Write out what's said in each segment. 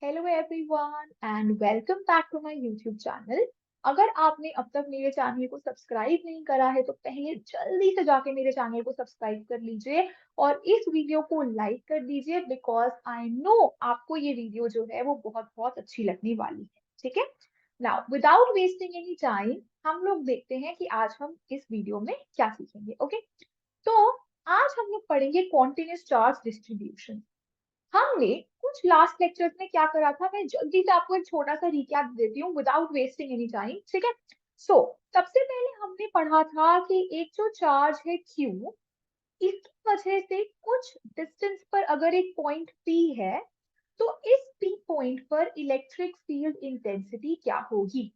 Hello everyone and welcome back to my YouTube channel. अगर आपने अब तक मेरे चैनल को सब्सक्राइब नहीं करा है तो पहले जल्दी से जाके मेरे चैनल को सब्सक्राइब कर लीजिए और इस वीडियो को लाइक कर दीजिए बिकॉज आई नो आपको ये वीडियो जो है वो बहुत बहुत अच्छी लगने वाली है। ठीक है, now without wasting any time हम लोग देखते हैं कि आज हम इस वीडियो में क्या सीखेंगे। ओके, तो आज हम लोग पढ़ेंगे कॉन्टिन्यूअस चार्ज डिस्ट्रीब्यूशन। हमने कुछ लास्ट लेक्चर्स में क्या करा था, मैं जल्दी से आपको एक छोटा सा रिकैप देती हूँ विदाउट वेस्टिंग एनी टाइम। ठीक है, सो सबसे पहले हमने पढ़ा था कि एक जो चार्ज है Q, इसकी वजह से कुछ डिस्टेंस पर अगर एक पॉइंट P है तो इस P पॉइंट पर इलेक्ट्रिक फील्ड इंटेंसिटी क्या होगी।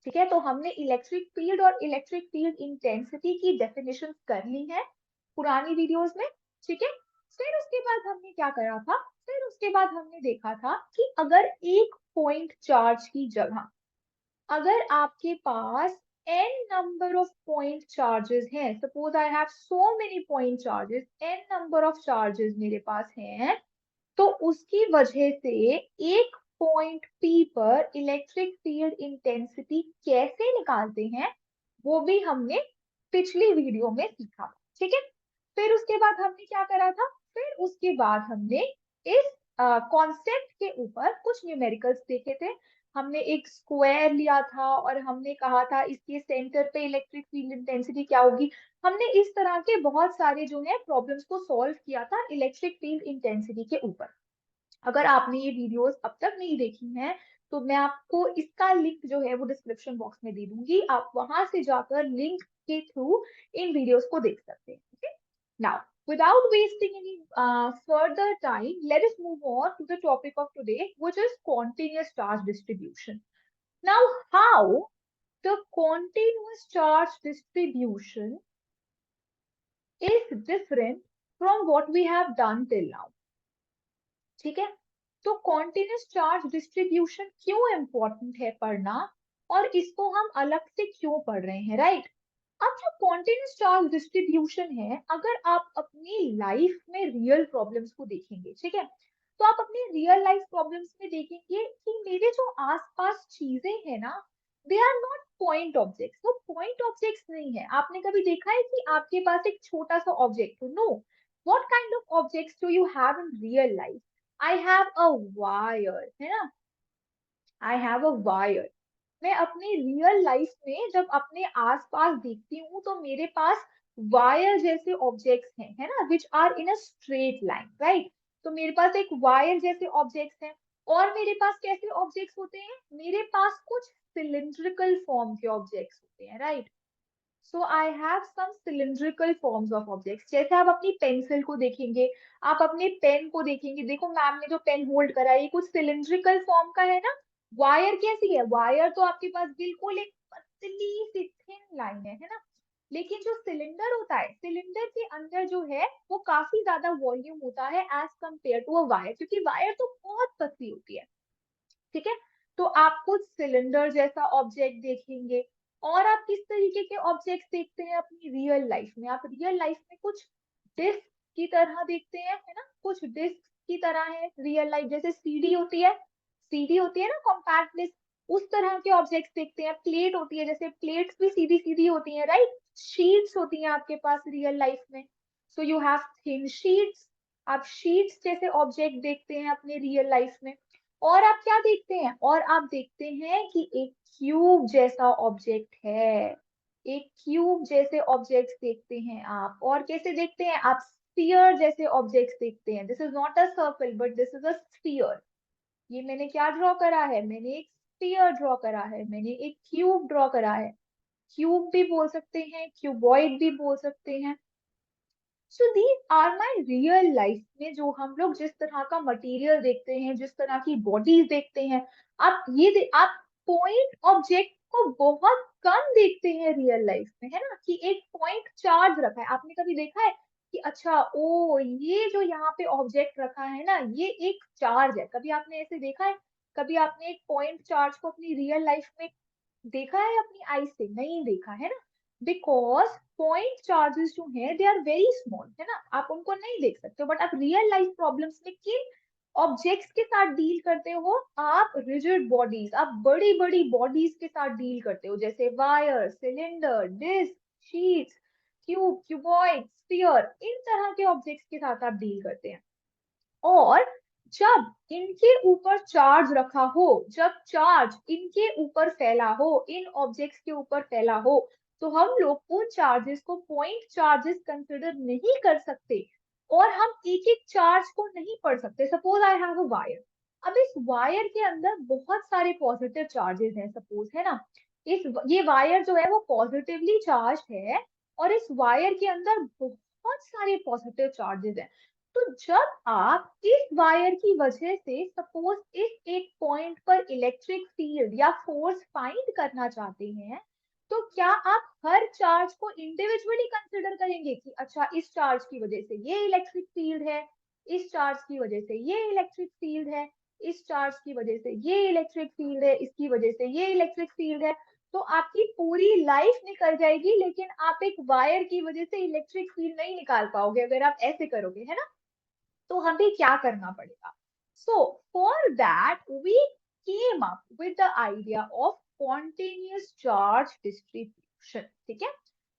ठीक है, तो हमने इलेक्ट्रिक फील्ड और इलेक्ट्रिक फील्ड इंटेंसिटी की डेफिनेशन कर ली है पुरानी वीडियोस में। ठीक है, फिर उसके बाद हमने क्या करा था, फिर उसके बाद हमने देखा था कि अगर एक पॉइंट चार्ज की जगह अगर आपके पास n number of point charges हैं, suppose I have so many point charges, n number of charges मेरे पास हैं, तो उसकी वजह से एक पॉइंट P पर इलेक्ट्रिक फील्ड इंटेंसिटी कैसे निकालते हैं वो भी हमने पिछली वीडियो में सीखा। ठीक है, फिर उसके बाद हमने क्या करा था, फिर उसके बाद हमने इस कॉन्सेप्ट के ऊपर कुछ न्यूमेरिकल्स देखे थे। हमने एक स्क्वायर लिया था और हमने कहा था इसके सेंटर पे इलेक्ट्रिक फील्ड इंटेंसिटी क्या होगी। हमने इस तरह के बहुत सारे जो है प्रॉब्लम्स को सॉल्व किया था इलेक्ट्रिक फील्ड इंटेंसिटी के ऊपर। अगर आपने ये वीडियोस अब तक नहीं देखी हैं तो मैं आपको इसका लिंक जो है वो डिस्क्रिप्शन बॉक्स में दे दूंगी, आप वहां से जाकर लिंक के थ्रू इन वीडियोस को देख सकते हैं। Okay, now without wasting any further time, let us move on to the topic of today, which is continuous charge distribution. Now, how the continuous charge distribution is different from what we have done till now. ठीक है, तो continuous charge distribution क्यों important है पढ़ना और इसको हम अलग से क्यों पढ़ रहे हैं, राइट। अब जो कॉन्टिन्यूस चार्ज डिस्ट्रीब्यूशन है, अगर आप अपनी लाइफ में रियल प्रॉब्लम्स को देखेंगे, ठीक है, तो आप अपनी रियल लाइफ प्रॉब्लम्स में देखेंगे कि मेरे जो आसपास चीजें हैं ना, they are not point objects. वो पॉइंट ऑब्जेक्ट्स नहीं है। आपने कभी देखा है कि आपके पास एक छोटा सा ऑब्जेक्ट हो? No. What kind of objects do you have in real life? I have a wire, है ना, आई हैव अ वायर। मैं अपनी रियल लाइफ में जब अपने आसपास देखती हूँ तो मेरे पास वायर जैसे ऑब्जेक्ट्स हैं, है ना, which are in a straight line, right. तो मेरे पास एक वायर जैसे ऑब्जेक्ट्स हैं। और मेरे पास कैसे ऑब्जेक्ट्स होते हैं, मेरे पास कुछ सिलिंड्रिकल फॉर्म के ऑब्जेक्ट्स होते हैं, right. So I have some cylindrical forms of objects. जैसे आप अपनी पेंसिल को देखेंगे, आप अपने पेन को देखेंगे, देखो मैम ने जो पेन होल्ड करा है ये कुछ सिलिंड्रिकल फॉर्म का है ना। वायर कैसी है, वायर तो आपके पास बिल्कुल एक पतली सी थिन लाइन है ना। लेकिन जो सिलेंडर होता है, सिलेंडर के अंदर जो है वो काफी ज्यादा वॉल्यूम होता है as compare to a wire, क्योंकि वायर तो बहुत पतली होती है। ठीक है, तो आप कुछ सिलेंडर जैसा ऑब्जेक्ट देखेंगे। और आप किस तरीके के ऑब्जेक्ट्स देखते हैं अपनी रियल लाइफ में, आप रियल लाइफ में कुछ डिस्क की तरह देखते हैं, है ना, कुछ डिस्क की तरह है रियल लाइफ। जैसे सीडी होती है, सीडी होती है ना कॉम्पैक्ट डिस्क, उस तरह के ऑब्जेक्ट्स देखते हैं। प्लेट होती है, जैसे प्लेट्स भी सीधी सीधी होती है, राइट। शीट्स होती हैं आपके पास रियल लाइफ में, so you have thin sheets. आप शीट्स जैसे ऑब्जेक्ट देखते हैं अपने रियल लाइफ में। और आप क्या देखते हैं, और आप देखते हैं कि एक क्यूब जैसा ऑब्जेक्ट है, एक क्यूब जैसे ऑब्जेक्ट्स देखते हैं आप। और कैसे देखते हैं आप, स्फीयर जैसे ऑब्जेक्ट्स देखते हैं। This is not a circle but this is a sphere. ये मैंने क्या ड्रॉ करा है, मैंने एक स्फीयर ड्रॉ करा है, मैंने एक क्यूब ड्रॉ करा है। क्यूब भी बोल सकते हैं, क्यूबॉइड भी बोल सकते हैं। So these are my real life में जो हम लोग जिस तरह का मटेरियल देखते हैं, जिस तरह की बॉडीज देखते हैं, आप पॉइंट ऑब्जेक्ट को बहुत कम देखते हैं रियल लाइफ में, है ना, कि एक पॉइंट चार्ज रखा है। आपने कभी देखा है कि अच्छा ओ ये जो यहाँ पे ऑब्जेक्ट रखा है ना ये एक चार्ज है? कभी आपने ऐसे देखा है? कभी आपने एक पॉइंट चार्ज को अपनी रियल लाइफ में देखा है अपनी आई से? नहीं देखा, है ना, बिकॉज पॉइंट चार्जेस जो है दे आर वेरी स्मॉल, है ना, आप उनको नहीं देख सकते। बट आप रियल लाइफ प्रॉब्लम्स में किन ऑब्जेक्ट्स के साथ डील करते हो, आप रिजिड बॉडीज, आप बड़ी बड़ी बॉडीज के साथ डील करते हो, जैसे wire, cylinder, disc, sheets, cube, cuboid, sphere, इन तरह के ऑब्जेक्ट्स के साथ आप डील करते हैं। और जब इनके ऊपर चार्ज रखा हो, जब चार्ज इनके ऊपर फैला हो, इन ऑब्जेक्ट्स के ऊपर फैला हो, तो हम लोग उन चार्जेस को पॉइंट चार्जेस कंसिडर नहीं कर सकते और हम एक एक चार्ज को नहीं पढ़ सकते। Suppose I have a wire, अब इस वायर के अंदर बहुत सारे पॉजिटिव चार्जेस हैं, सपोज, है ना। ये वायर जो है वो पॉजिटिवली चार्ज है और इस वायर के अंदर बहुत सारे पॉजिटिव चार्जेस हैं। तो जब आप इस वायर की वजह से सपोज इस एक पॉइंट पर इलेक्ट्रिक फील्ड या फोर्स फाइंड करना चाहते हैं, तो क्या आप हर चार्ज को इंडिविजुअली कंसिडर करेंगे कि अच्छा इस चार्ज की वजह से ये इलेक्ट्रिक फील्ड है, इस चार्ज की वजह से ये इलेक्ट्रिक फील्ड है, इस चार्ज की वजह से ये इलेक्ट्रिक फील्ड है, इसकी वजह से ये इलेक्ट्रिक फील्ड है। तो आपकी पूरी लाइफ निकल जाएगी, लेकिन आप एक वायर की वजह से इलेक्ट्रिक फील्ड नहीं निकाल पाओगे अगर आप ऐसे करोगे, है ना। तो हमें क्या करना पड़ेगा? So for that we came up with the idea of spontaneous charge distribution. ठीक है,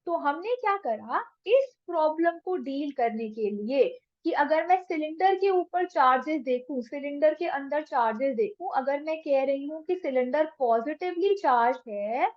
तो हमने क्या करा इस प्रॉब्लम को डील करने के लिए कि अगर मैं सिलेंडर के ऊपर चार्जेस देखूं, सिलेंडर के अंदर चार्जेस देखूं, अगर मैं कह रही हूँ कि सिलेंडर पॉजिटिवली चार्ज है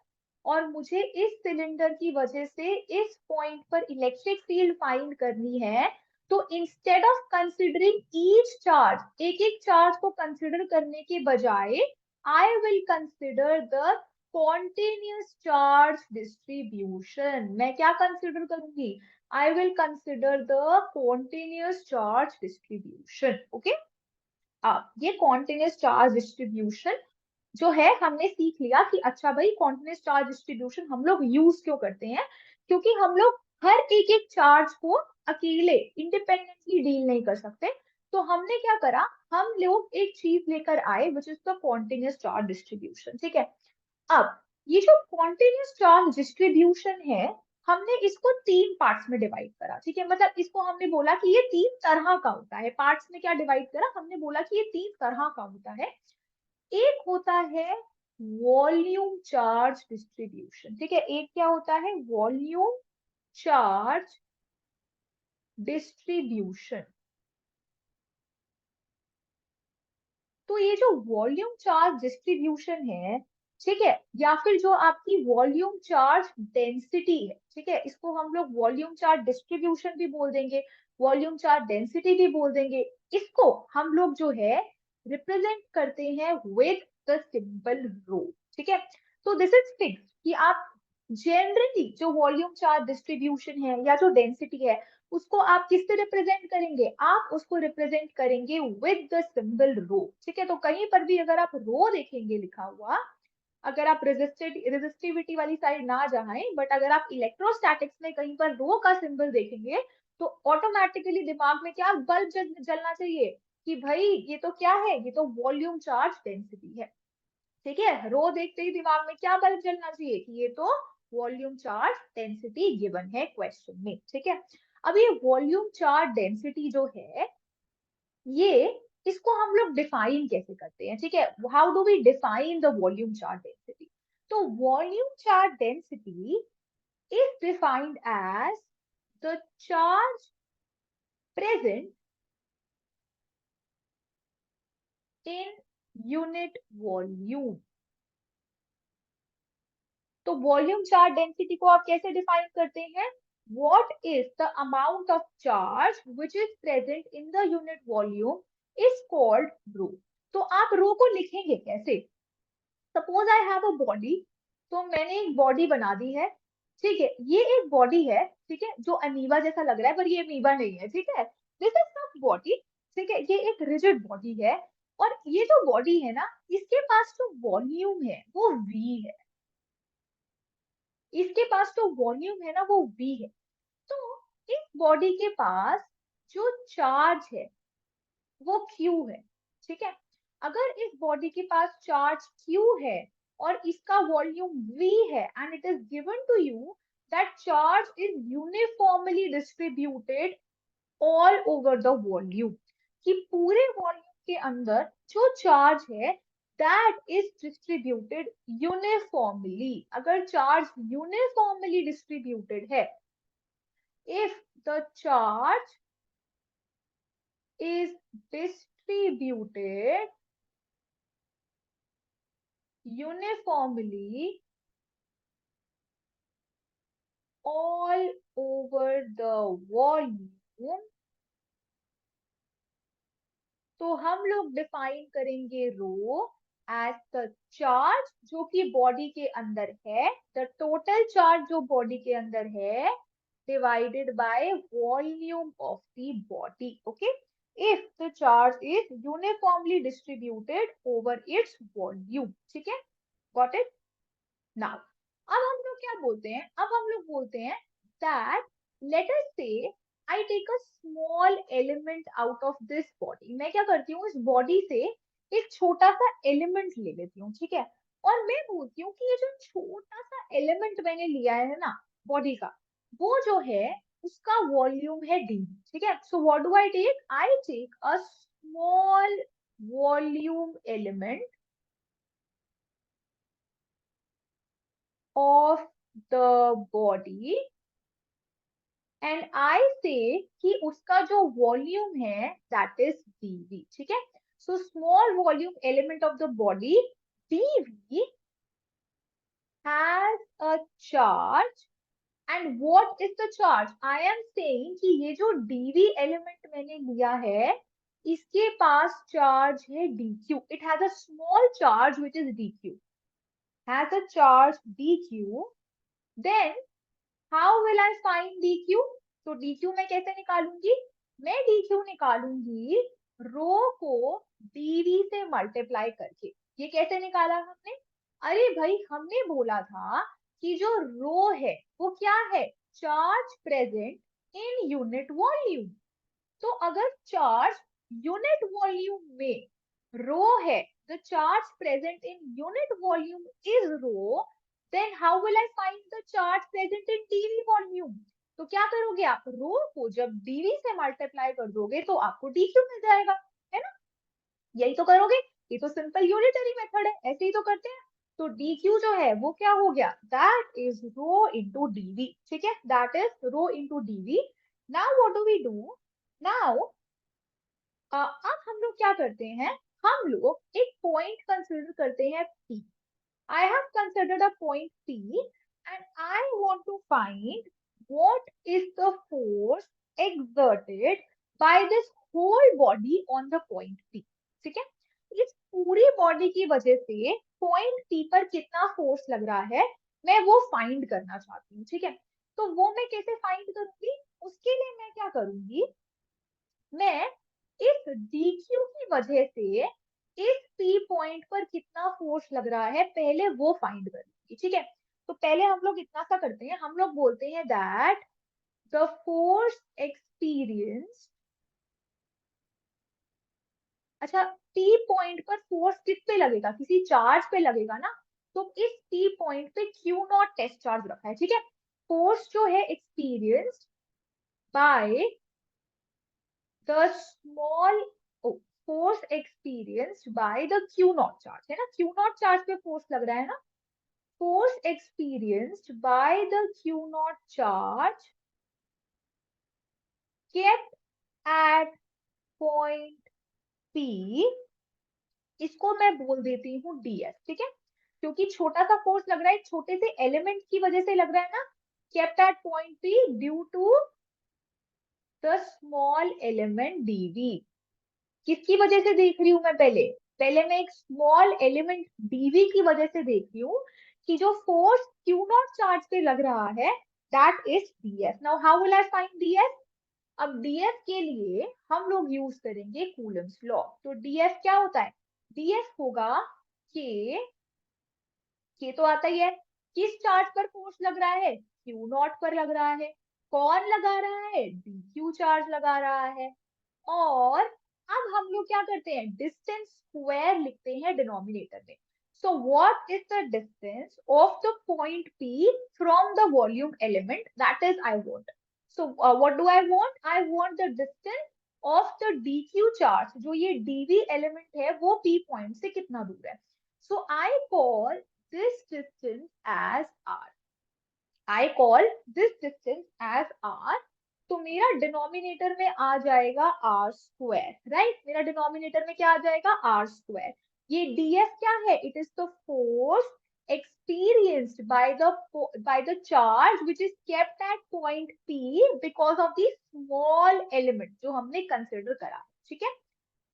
और मुझे इस सिलेंडर की वजह से इस पॉइंट पर इलेक्ट्रिक फील्ड फाइंड करनी है, तो instead of considering each charge, एक एक चार्ज को कंसिडर करने के बजाय, I will consider the spontaneous charge distribution. मैं क्या कंसिडर करूंगी? I will consider the spontaneous charge distribution. Okay, अब ये स्पॉन्टेनियस चार्ज डिस्ट्रीब्यूशन जो है हमने सीख लिया कि अच्छा भाई कॉन्टिन्यूस चार्ज डिस्ट्रीब्यूशन हम लोग यूज क्यों करते हैं, क्योंकि हम लोग हर एक एक चार्ज को अकेले इंडिपेंडेंटली डील नहीं कर सकते। तो हमने क्या करा, हम लोग एक चीज लेकर आए which is the continuous charge distribution. ठीक है, अब ये जो कॉन्टिन्यूस चार्ज डिस्ट्रीब्यूशन है, हमने इसको तीन पार्ट्स में डिवाइड करा। ठीक है, मतलब इसको हमने बोला कि ये तीन तरह का होता है। पार्ट्स में क्या डिवाइड करा, हमने बोला कि ये तीन तरह का होता है। एक होता है वॉल्यूम चार्ज डिस्ट्रीब्यूशन। ठीक है, एक क्या होता है, वॉल्यूम चार्ज डिस्ट्रीब्यूशन। तो ये जो वॉल्यूम चार्ज डिस्ट्रीब्यूशन है, ठीक है, या फिर जो आपकी वॉल्यूम चार्ज डेंसिटी है, ठीक है, इसको हम लोग वॉल्यूम चार्ज डिस्ट्रीब्यूशन भी बोल देंगे, वॉल्यूम चार्ज डेंसिटी भी बोल देंगे। इसको हम लोग जो है रिप्रेजेंट करते हैं विद द सिंबल रो। ठीक है, तो दिस इज फिक्स कि आप जनरली जो वॉल्यूम चार्ज डिस्ट्रीब्यूशन है या जो डेंसिटी है, उसको आप किससे रिप्रेजेंट करेंगे? आप उसको रिप्रेजेंट करेंगे विद द सिंबल रो। ठीक है, तो कहीं पर भी अगर आप रो देखेंगे लिखा हुआ, अगर आप रेजिस्टिविटी वाली साइड ना जाएं, बट अगर आप इलेक्ट्रोस्टैटिक्स में कहीं पर रो का सिंबल देखेंगे, तो ऑटोमेटिकली दिमाग में क्या बल्ब जलना चाहिए कि भाई ये तो क्या है, ये तो वॉल्यूम चार्ज डेंसिटी है। ठीक है, रो देखते ही दिमाग में क्या बल्ब जलना चाहिए कि ये तो वॉल्यूम चार्ज डेंसिटी गिवन है क्वेश्चन में। ठीक है, अब ये वॉल्यूम चार्ज डेंसिटी जो है, ये इसको हम लोग डिफाइन कैसे करते हैं? ठीक है, how do we define the volume charge density? तो volume charge density is defined as the charge present in unit volume. तो वॉल्यूम चार्ज डेंसिटी को आप कैसे डिफाइन करते हैं? What is the amount of charge which is present in the unit volume is called rho. तो आप rho को लिखेंगे कैसे? Suppose I have a body, तो मैंने एक बॉडी बना दी है। ठीक है, ये एक बॉडी है, ठीक है, जो अमीबा जैसा लग रहा है पर ये अमीबा नहीं है। ठीक है, दिस इज नॉट बॉडी। ठीक है, ये एक रिजिड बॉडी है और ये जो बॉडी है ना, इसके पास जो वॉल्यूम है वो वी है, इसके पास जो वॉल्यूम है ना वो वी है। तो इस बॉडी के पास जो चार्ज है वो क्यू है। ठीक है, अगर इस बॉडी के पास चार्ज क्यू है और इसका वॉल्यूम v है and it is given to you that charge is uniformly distributed all over the volume, कि पूरे वॉल्यूम के अंदर जो चार्ज है दैट इज डिस्ट्रीब्यूटेड यूनिफॉर्मली, अगर चार्ज यूनिफॉर्मली डिस्ट्रीब्यूटेड है, if the charge is distributed uniformly all over the volume, तो हम लोग डिफाइन करेंगे रो एज द चार्ज जो कि बॉडी के अंदर है, द टोटल चार्ज जो बॉडी के अंदर है divided by volume of the body. Okay, if the charge is uniformly distributed over its volume. ठीक है, got it? Now, अब हम लोग क्या बोलते हैं, अब हम लोग बोलते हैं that let us say I take a small element out of this body. मैं क्या करती हूँ, इस बॉडी से एक छोटा सा एलिमेंट ले लेती हूँ, ठीक है, और मैं बोलती हूँ कि ये जो छोटा सा एलिमेंट मैंने लिया है ना बॉडी का, वो जो है उसका वॉल्यूम है डी, ठीक है. So what do I take a small volume element of the body and I say कि उसका जो वॉल्यूम है that is dV. ठीक है, so small volume element of the body dV has a charge and what is the charge? I am saying कि ये जो dV element मैंने लिया है इसके पास चार्ज है dq. It has a small charge which is dq, has a charge dq. Then how will I find dq? तो dq मैं कैसे निकालूंगी, मैं dq निकालूंगी रो को dv से मल्टीप्लाई करके. ये कैसे निकाला हमने, अरे भाई हमने बोला था कि जो रो है वो क्या है, charge present in unit volume. तो अगर चार्ज यूनिट वॉल्यूम में रो है, the charge present in unit volume is rho, then how will I find the charge present in dv volume? तो क्या करोगे आप, रो को जब dv से मल्टीप्लाई कर दोगे तो आपको dq मिल जाएगा, है ना, यही तो करोगे. ये तो सिंपल यूनिटरी मेथड है, ऐसे ही तो करते हैं. तो dq जो है वो क्या हो गया, that is rho into dv. ठीक है, that is rho into dv. Now what do we do, now अब हम लोग क्या करते हैं, हम लोग एक पॉइंट कंसिडर करते हैं P. I have considered a point P and I want to find what is the force exerted by this whole body on the point P. ठीक है, इस पूरी बॉडी की वजह से पॉइंट P पर कितना फोर्स लग रहा है मैं वो फाइंड करना चाहती हूँ. ठीक है, तो वो मैं कैसे फाइंड करूंगी, उसके लिए मैं क्या करूंगी, मैं इस dq की वजह से इस P पॉइंट पर कितना फोर्स लग रहा है पहले वो फाइंड कर लूंगी. ठीक है, तो पहले हम लोग इतना सा करते हैं, हम लोग बोलते हैं दैट द फोर्स एक्सपीरियंस. अच्छा, P पॉइंट पर फोर्स किस पे लगेगा, किसी चार्ज पे लगेगा ना, तो इस P पॉइंट पे Q नॉट टेस्ट चार्ज रखा है. ठीक है, फोर्स जो है experienced by the small force experienced by the Q naught charge, है ना, Q naught charge पे force लग रहा है ना, force experienced by the Q naught charge kept at point P, इसको मैं बोल देती हूँ ds. ठीक है, क्योंकि छोटा सा फोर्स लग रहा है, छोटे से एलिमेंट की वजह से लग रहा है ना, kept at point P due to the small element dv. किसकी वजह से देख रही हूं मैं, पहले पहले मैं एक स्मॉल एलिमेंट dv की वजह से देख रही हूँ कि जो फोर्स q नॉट चार्ज पे लग रहा है that is ds. Now how will I find ds, अब ds के लिए हम लोग यूज करेंगे कूलम्स लॉ. तो ds क्या होता है, ds होगा k तो आता ही है, किस चार्ज पर फोर्स लग रहा है, q नॉट पर लग रहा है, कौन लगा रहा है, dq चार्ज लगा रहा है. और अब हम लोग क्या करते हैं, डिस्टेंस स्क्वायर लिखते हैं डिनोमिनेटर में. सो what is the distance of the point P from the volume element, that is I want. So what do I want the distance of the DQ charge, जो ये DV एलिमेंट है वो P point से कितना दूर है. So I call this distance as R. I call this distance as R. तो मेरा डिनोमिनेटर में आ जाएगा R स्क्वायर, राइट. मेरा डिनोमिनेटर में क्या आ जाएगा, R स्क्वायर. ये ds क्या है, it is the force experienced by the charge which is kept at point P because of the small element जो हमने कंसिडर करा. ठीक है,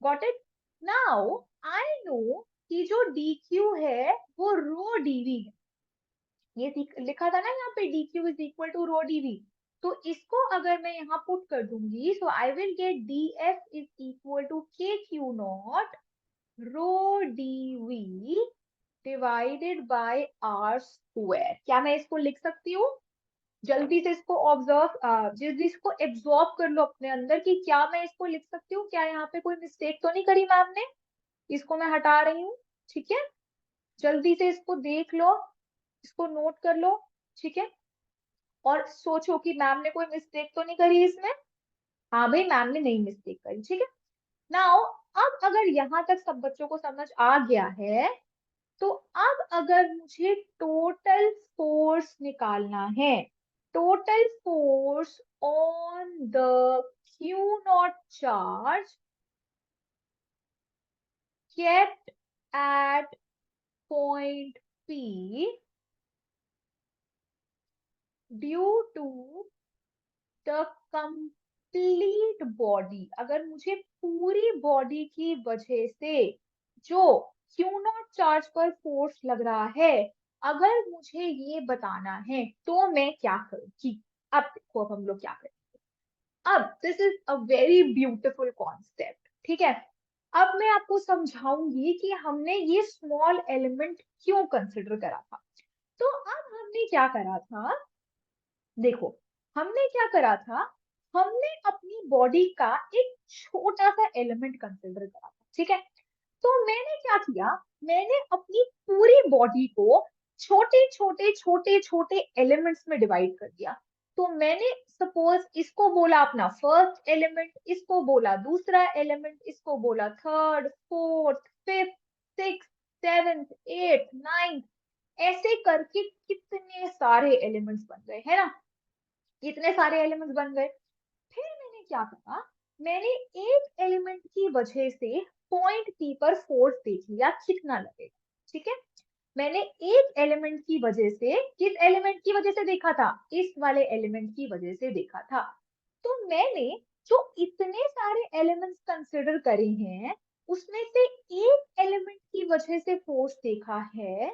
got it. Now I know कि जो dq है वो रो dv है. ये लिखा था ना यहाँ पे dq is equal to rho dv. तो इसको अगर मैं यहाँ पुट कर दूंगी, so I will get df is equal to kq naught rho dv divided by r square. क्या मैं इसको लिख सकती हूँ? जल्दी से इसको ऑब्जर्व, जल्दी इसको एब्जॉर्ब कर लो अपने अंदर कि क्या मैं इसको लिख सकती हूँ. क्या यहाँ पे कोई मिस्टेक तो नहीं करी मैम ने? इसको मैं हटा रही हूँ. ठीक है, जल्दी से इसको देख लो, इसको नोट कर लो. ठीक है, और सोचो कि मैम ने कोई मिस्टेक तो नहीं करी इसमें. हाँ भाई, मैम ने नहीं मिस्टेक करी. ठीक है, नाउ अब अगर यहाँ तक सब बच्चों को समझ आ गया है, तो अब अगर मुझे टोटल फोर्स निकालना है, total force on the Q naught charge kept at point P due to the complete body. अगर मुझे पूरी बॉडी की वजह से जो Q नॉट चार्ज पर फोर्स लग रहा है, अगर मुझे ये बताना है तो मैं क्या करूंगी. अब देखो, अब हम लोग क्या करेंगे. अब this is a very beautiful concept. ठीक है, अब मैं आपको समझाऊंगी कि हमने ये स्मॉल एलिमेंट क्यों कंसिडर करा था. तो अब हमने क्या करा था, देखो, हमने क्या करा था, हमने अपनी बॉडी का एक छोटा सा एलिमेंट कंसिडर करा था. ठीक है, तो मैंने क्या किया, मैंने अपनी पूरी बॉडी को छोटे छोटे छोटे छोटे एलिमेंट्स में डिवाइड कर दिया. तो मैंने सपोज इसको बोला अपना फर्स्ट एलिमेंट, इसको बोला दूसरा एलिमेंट, इसको बोला third, fourth, fifth, six, seventh, eight, ninth, ऐसे करके कितने सारे एलिमेंट्स बन गए, है ना. कितने सारे एलिमेंट्स बन गए. फिर मैंने क्या करा, मैंने एक एलिमेंट की वजह से पॉइंट पी पर फोर्स देख लिया कितना लगेगा. ठीक है, मैंने एक एलिमेंट की वजह से, किस एलिमेंट की वजह से देखा था, इस वाले एलिमेंट की वजह से देखा था. तो मैंने जो इतने सारे एलिमेंट्स कंसिडर करे हैं, उसमें से एक एलिमेंट की वजह से फोर्स देखा है.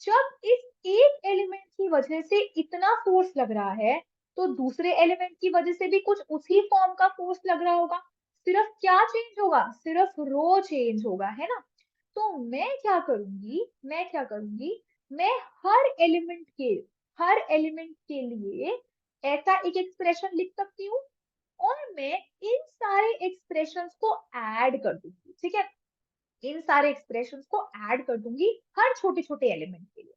जब इस एक एलिमेंट की वजह से इतना फोर्स लग रहा है, तो दूसरे एलिमेंट की वजह से भी कुछ उसी फॉर्म का फोर्स लग रहा होगा. सिर्फ क्या चेंज होगा, सिर्फ रो चेंज होगा, है ना. तो मैं क्या करूंगी, मैं हर एलिमेंट के लिए ऐसा एक एक्सप्रेशन लिख सकती हूँ, और मैं इन सारे एक्सप्रेशंस को ऐड कर दूंगी. ठीक है, इन सारे एक्सप्रेशंस को ऐड कर दूंगी हर छोटे छोटे एलिमेंट के लिए.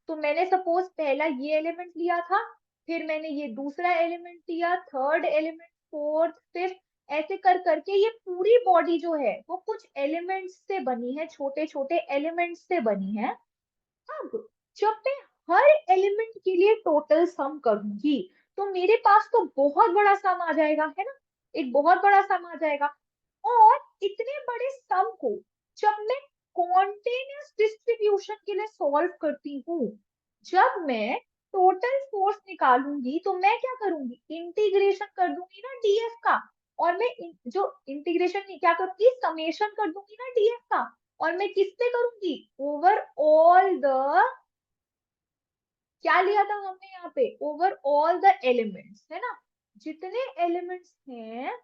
तो मैंने सपोज पहला ये एलिमेंट लिया था, फिर मैंने ये दूसरा एलिमेंट लिया, थर्ड एलिमेंट, फोर्थ, फिफ्थ, ऐसे कर करके ये पूरी बॉडी जो है वो कुछ एलिमेंट्स से बनी है, छोटे छोटे एलिमेंट्स से बनी है. अब जब मैं हर एलिमेंट के लिए टोटल सम करूंगी, तो मेरे पास तो बहुत बड़ा सम आ जाएगा, है ना. एक बहुत बड़ा सम आ जाएगा. और इतने बड़े सम को जब मैं कॉन्टिन्यूस डिस्ट्रीब्यूशन के लिए सॉल्व करती हूँ, जब मैं टोटल फोर्स निकालूंगी, तो मैं क्या करूंगी, इंटीग्रेशन कर दूंगी ना डीएफ का. और मैं जो इंटीग्रेशन नहीं, क्या करूंगी, समेशन कर दूंगी ना डीएफ का. और मैं किस पे करूंगी, ओवर ऑल द, क्या लिया था हमने यहाँ पे, ओवर ऑल द एलिमेंट्स, है ना. जितने एलिमेंट्स हैं,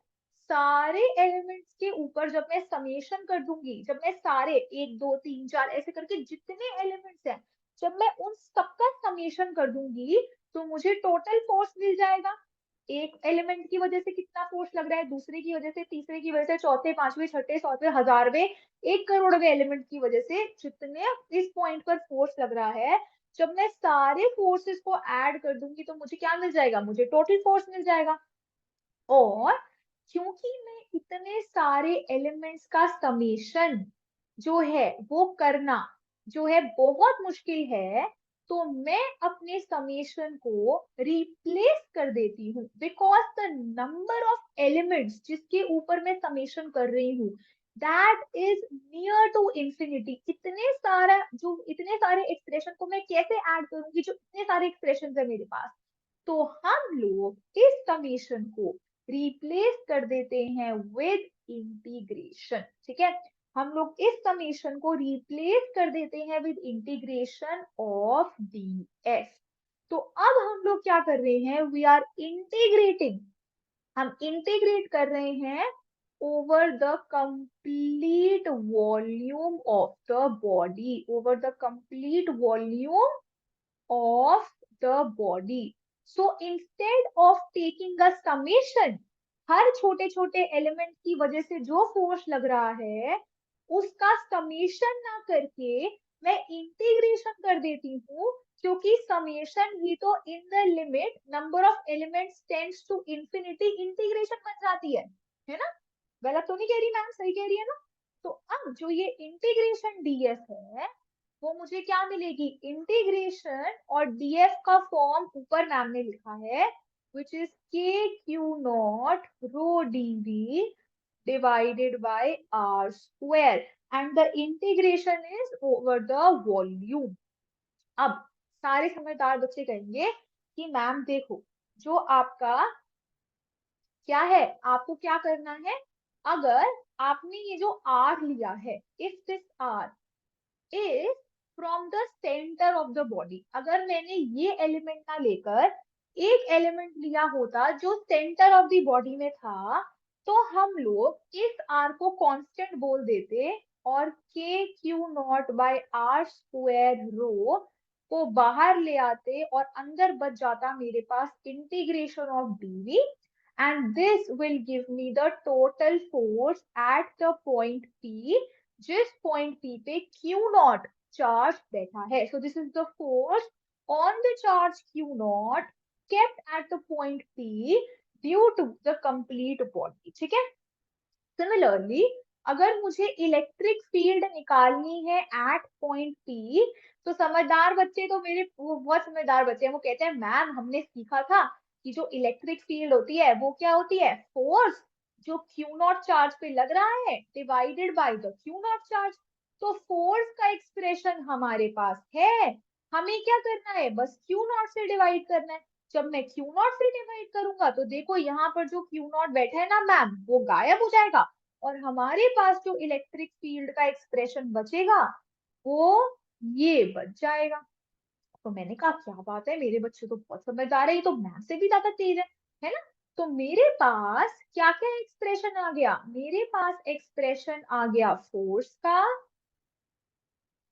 सारे एलिमेंट्स के ऊपर जब मैं समेशन कर दूंगी, जब मैं सारे एक दो तीन चार ऐसे करके जितने एलिमेंट्स हैं, जब मैं उन सबका समेशन कर दूंगी, तो मुझे टोटल फोर्स मिल जाएगा. एक एलिमेंट की वजह से कितना फोर्स लग रहा है, दूसरे की वजह से, तीसरे की वजह से, चौथे, पांचवे, छठे, सातवें, हजारवे, 1 करोड़वे एलिमेंट की वजह से जितने इस पॉइंट पर फोर्स लग रहा है, जब मैं सारे फोर्सेस को ऐड कर दूंगी, तो मुझे क्या मिल जाएगा, मुझे टोटल फोर्स मिल जाएगा. और क्योंकि मैं इतने सारे एलिमेंट्स का समेशन जो है वो करना जो है बहुत मुश्किल है, तो मैं अपने समेशन को रिप्लेस कर देती हूँ, because the number of elements जिसके ऊपर मैं समेशन कर रही हूँ that is near to infinity. इतने सारे एक्सप्रेशन को मैं कैसे ऐड करूंगी, जो इतने सारे एक्सप्रेशन है मेरे पास। तो हम लोग इस समेशन को रिप्लेस कर देते हैं विद इंटीग्रेशन। ठीक है, हम लोग इस समेशन को रिप्लेस कर देते हैं विद इंटीग्रेशन ऑफ df। तो अब हम लोग क्या कर रहे हैं, वी आर इंटीग्रेटिंग, हम इंटीग्रेट कर रहे हैं over the complete volume of the body, over the complete volume of the body. So instead of taking a summation, हर छोटे छोटे एलिमेंट की वजह से जो फोर्स लग रहा है उसका समेशन ना करके मैं इंटीग्रेशन कर देती हूँ, क्योंकि समेशन ही तो in the limit number of elements tends to infinity integration बन जाती है ना। गलत तो नहीं कह रही मैम, सही कह रही है ना। तो अब जो ये इंटीग्रेशन डीएफ है वो मुझे क्या मिलेगी, इंटीग्रेशन, और डीएफ का फॉर्म ऊपर मैम ने लिखा है which is K Q not rho D V divided by are square, and the integration is over the volume. अब सारे समझदार बच्चे कहेंगे कि मैम देखो, जो आपका क्या है, आपको क्या करना है, अगर आपने ये जो आर लिया है, if this R is from the centre of the body, अगर मैंने ये एलिमेंट ना लेकर एक एलिमेंट लिया होता जो सेंटर ऑफ द बॉडी में था, तो हम लोग इस आर को कांस्टेंट बोल देते और k Q naught by are square rho को बाहर ले आते और अंदर बच जाता मेरे पास integration of dv, and this will give me the total force at the point P, जिस पॉइंट P पे Q नॉट चार्ज बैठा है। So this is the force on the charge Q not kept at the point P due to the complete body। ठीक है, similarly अगर मुझे electric field निकालनी है एट पॉइंट P, तो समझदार बच्चे तो मेरे वो बहुत समझदार बच्चे हैं, वो कहते हैं मैम हमने सीखा था कि जो इलेक्ट्रिक फील्ड होती है वो क्या होती है, फोर्स जो क्यू नॉट चार्ज पे लग रहा है divided by the Q not charge. तो फोर्स का एक्सप्रेशन हमारे पास है, हमें क्या करना है, बस क्यू नॉट से डिवाइड करना है। जब मैं क्यू नॉट से डिवाइड करूंगा तो देखो यहाँ पर जो क्यू नॉट बैठा है ना मैम वो गायब हो जाएगा, और हमारे पास जो इलेक्ट्रिक फील्ड का एक्सप्रेशन बचेगा वो ये बच जाएगा। तो मैंने कहा क्या बात है, मेरे बच्चे तो बहुत समझदार है, ये तो मैम से भी ज्यादा तेज है ना। तो मेरे पास क्या क्या एक्सप्रेशन आ गया, मेरे पास एक्सप्रेशन आ गया फोर्स का,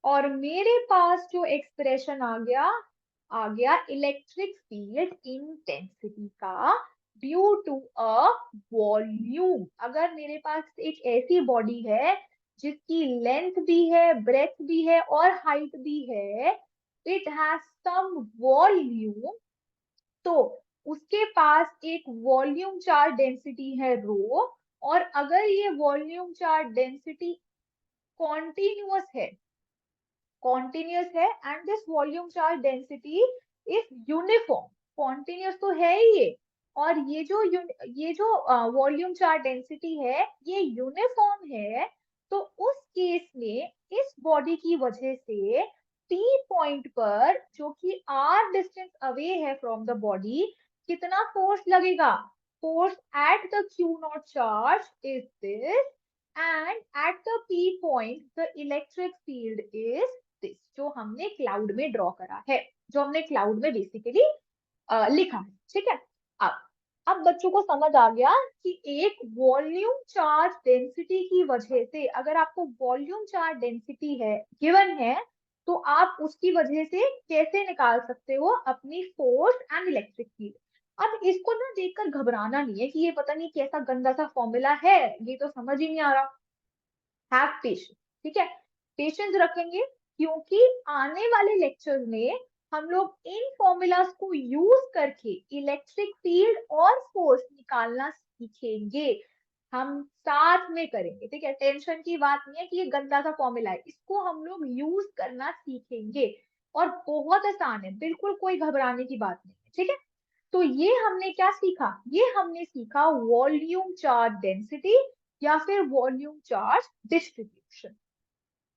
और मेरे पास जो एक्सप्रेशन आ गया इलेक्ट्रिक फील्ड इंटेंसिटी का ड्यू टू अ वॉल्यूम। अगर मेरे पास एक ऐसी बॉडी है जिसकी लेंथ भी है, ब्रेथ भी है और हाइट भी है, इट हैज सम वॉल्यूम, तो उसके पास एक वॉल्यूम चार्ज डेंसिटी है रो, और अगर ये वॉल्यूम चार्ज डेंसिटी कॉन्टिन्यूस है and this volume charge density is uniform, continuous तो है ही ये, और ये जो वॉल्यूम चार्ज डेंसिटी है ये यूनिफॉर्म है, तो उस केस में इस बॉडी की वजह से टी पॉइंट पर जो कि आर डिस्टेंस अवे है फ्रॉम द बॉडी, कितना फोर्स लगेगा, force at the Q not charge is this, and at the P point the electric field is this, जो हमने क्लाउड में ड्रॉ करा है, जो हमने क्लाउड में बेसिकली लिखा है। ठीक है, अब बच्चों को समझ आ गया कि एक वॉल्यूम चार्ज डेंसिटी की वजह से, अगर आपको वॉल्यूम चार्ज डेंसिटी है गिवन है, तो आप उसकी वजह से कैसे निकाल सकते हो अपनी फोर्स एंड इलेक्ट्रिक फील्ड। अब इसको ना देखकर घबराना नहीं है कि ये पता नहीं कैसा गंदा सा फॉर्मूला है, ये तो समझ ही नहीं आ रहा। हैव पेशेंस, ठीक है, पेशेंस रखेंगे, क्योंकि आने वाले लेक्चर में हम लोग इन फॉर्मूलाज को यूज करके इलेक्ट्रिक फील्ड और फोर्स निकालना सीखेंगे, हम साथ में करेंगे, ठीक है। टेंशन की बात नहीं है कि ये गंदा सा फॉर्मूला है, इसको हम लोग यूज करना सीखेंगे और बहुत आसान है, बिल्कुल कोई घबराने की बात नहीं है, ठीक है। तो ये हमने क्या सीखा, ये हमने सीखा वॉल्यूम चार्ज डेंसिटी या फिर वॉल्यूम चार्ज डिस्ट्रीब्यूशन।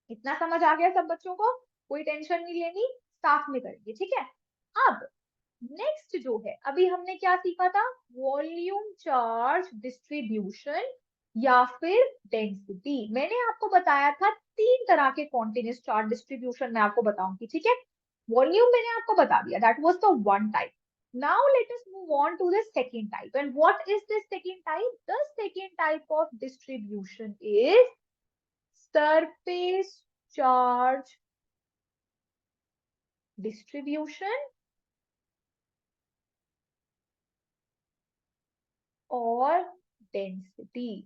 इतना समझ आ गया सब बच्चों को, कोई टेंशन नहीं लेनी, साथ में करेंगे, ठीक है। अब नेक्स्ट जो है, अभी हमने क्या सीखा था, वॉल्यूम चार्ज डिस्ट्रीब्यूशन या फिर डेंसिटी। मैंने आपको बताया था तीन तरह के कॉन्टिन्यूस चार्ज डिस्ट्रीब्यूशन मैं आपको बताऊंगी, ठीक है। वॉल्यूम मैंने आपको बता दिया, that was the one type. Now let us move on to the second type, and what is this second type, the second type of distribution is surface charge distribution और density.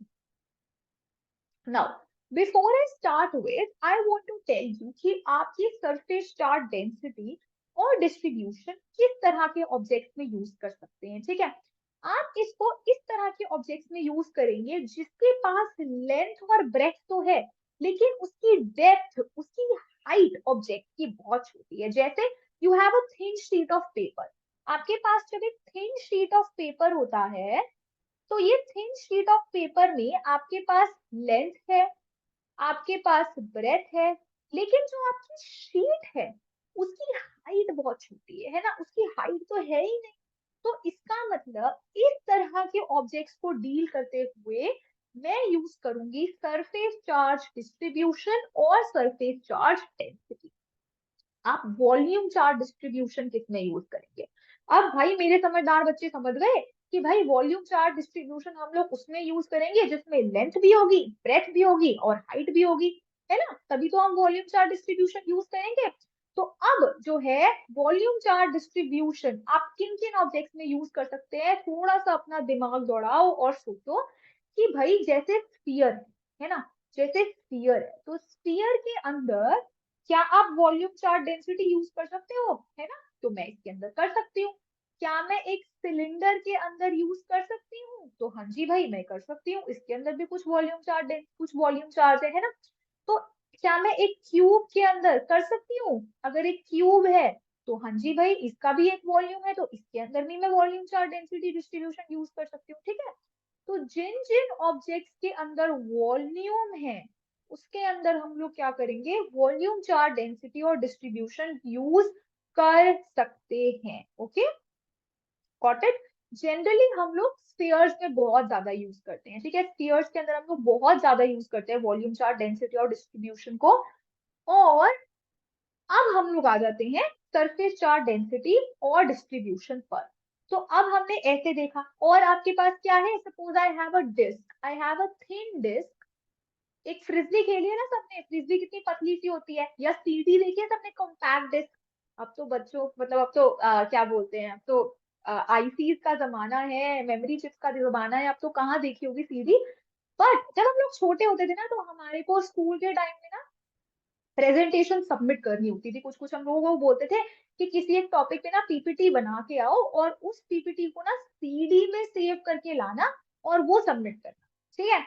Now before I start with, I want to tell you कि आप ये surface charge density और distribution किस तरह के objects में use कर सकते हैं, ठीक है। आप इसको इस तरह के ऑब्जेक्ट्स में यूज करेंगे जिसके पास लेंथ और ब्रेथ तो है, लेकिन उसकी डेप्थ, उसकी हाइट ऑब्जेक्ट की बहुत छोटी है। जैसे you have a thin sheet of paper, आपके पास जब एक थिन शीट ऑफ पेपर होता है, तो ये थिन शीट ऑफ पेपर में आपके पास लेंथ है, आपके पास ब्रेथ है, लेकिन जो आपकी शीट है उसकी हाइट बहुत छोटी है ना, उसकी हाइट तो है ही नहीं। तो इसका मतलब इस तरह के ऑब्जेक्ट्स को डील करते हुए मैं यूज करूंगी सरफेस चार्ज डिस्ट्रीब्यूशन और सरफेस चार्ज डेंसिटी। आप वॉल्यूम चार्ज डिस्ट्रीब्यूशन किसमें यूज करेंगे। अब भाई मेरे समझदार बच्चे समझ गए कि भाई वॉल्यूम चार्ज डिस्ट्रीब्यूशन हम लोग उसमें यूज करेंगे जिसमें लेंथ भी होगी, ब्रेथ भी होगी और हाइट भी होगी, है ना, तभी तो हम वॉल्यूम चार्ज डिस्ट्रीब्यूशन यूज करेंगे। तो अब जो है वॉल्यूम चार्ज डिस्ट्रीब्यूशन आप किन किन ऑब्जेक्ट्स में यूज कर सकते हैं, थोड़ा सा अपना दिमाग दौड़ाओ और सोचो कि भाई जैसे स्फीयर है ना, जैसे स्फीयर है तो स्फीयर के अंदर क्या आप वॉल्यूम चार्ज डेंसिटी यूज कर सकते हो, है ना, तो मैं इसके अंदर कर सकती हूँ। क्या मैं एक सिलेंडर के अंदर यूज कर सकती हूँ, तो हाँ जी भाई मैं कर सकती हूँ, इसके अंदर भी कुछ वॉल्यूम चार्ज है ना। तो क्या मैं एक क्यूब के अंदर कर सकती हूँ, अगर एक क्यूब है तो हाँ जी भाई इसका भी एक वॉल्यूम है, तो इसके अंदर भी मैं volume charge density distribution use कर सकती हूँ, ठीक है। तो जिन जिन ऑब्जेक्ट्स के अंदर वॉल्यूम है उसके अंदर हम लोग क्या करेंगे, वॉल्यूम चार्ज डेंसिटी और डिस्ट्रीब्यूशन यूज कर सकते हैं, ओके, गॉट इट। जनरली हम लोग स्फीयर्स में बहुत ज्यादा यूज करते हैं, ठीक है, स्फीयर्स के अंदर हम लोग बहुत ज्यादा यूज करते हैं वॉल्यूम चार्ज डेंसिटी और डिस्ट्रीब्यूशन को। और अब हम लोग आ जाते हैं सरफेस चार्ज डेंसिटी और डिस्ट्रीब्यूशन पर। तो अब हमने ऐसे देखा, और आपके पास क्या है, suppose I have a disc, I have a thin disc. एक फ्रिस्बी खेली है ना सबने, फ्रिस्बी कितनी पतली सी होती है, या सीडी देखी है सबने, कॉम्पैक्ट डिस्क। अब तो बच्चों मतलब अब तो क्या बोलते हैं, अब तो आईसीज का जमाना है, मेमोरी चिप्स का जमाना है, अब तो कहाँ देखी होगी सीडी। बट जब हम लोग छोटे होते थे ना, तो हमारे को स्कूल के टाइम में ना प्रेजेंटेशन सबमिट करनी होती थी, कुछ कुछ हम लोगों को बोलते थे कि किसी एक टॉपिक पे ना पीपीटी बना के आओ और उस पीपीटी को ना सीडी में सेव करके लाना और वो सबमिट करना, ठीक है।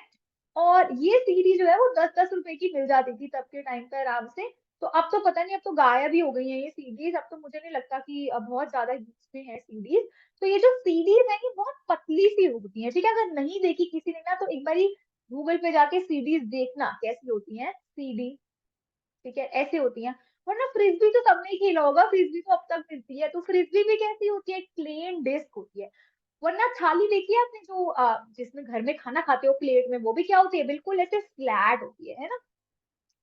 और ये सीडी जो है वो 10-10 रुपए की मिल जाती थी तब के टाइम पे आराम से। तो अब तो पता नहीं, अब तो गायब ही हो गई है ये सीडीज, अब तो मुझे नहीं लगता कि अब बहुत ज्यादा यूज में है सीडीज। तो ये जो सीडीज है ये बहुत पतली सी होती है, ठीक है, अगर नहीं देखी किसी ने ना तो एक बारी गूगल पे जाके सीडीज देखना कैसी होती है सीडी, ठीक है, ऐसे होती हैं। वरना फ्रिस्बी तो सबने ही खेला होगा, फ्रिस्बी तो अब तक मिलती है, तो फ्रिस्बी भी कैसी होती है, प्लेन डिस्क होती है। वरना थाली देखी है आपने, जो जिसमें घर में खाना खाते हो प्लेट में, वो भी क्या होती है, बिल्कुल ऐसे फ्लैट होती है ना।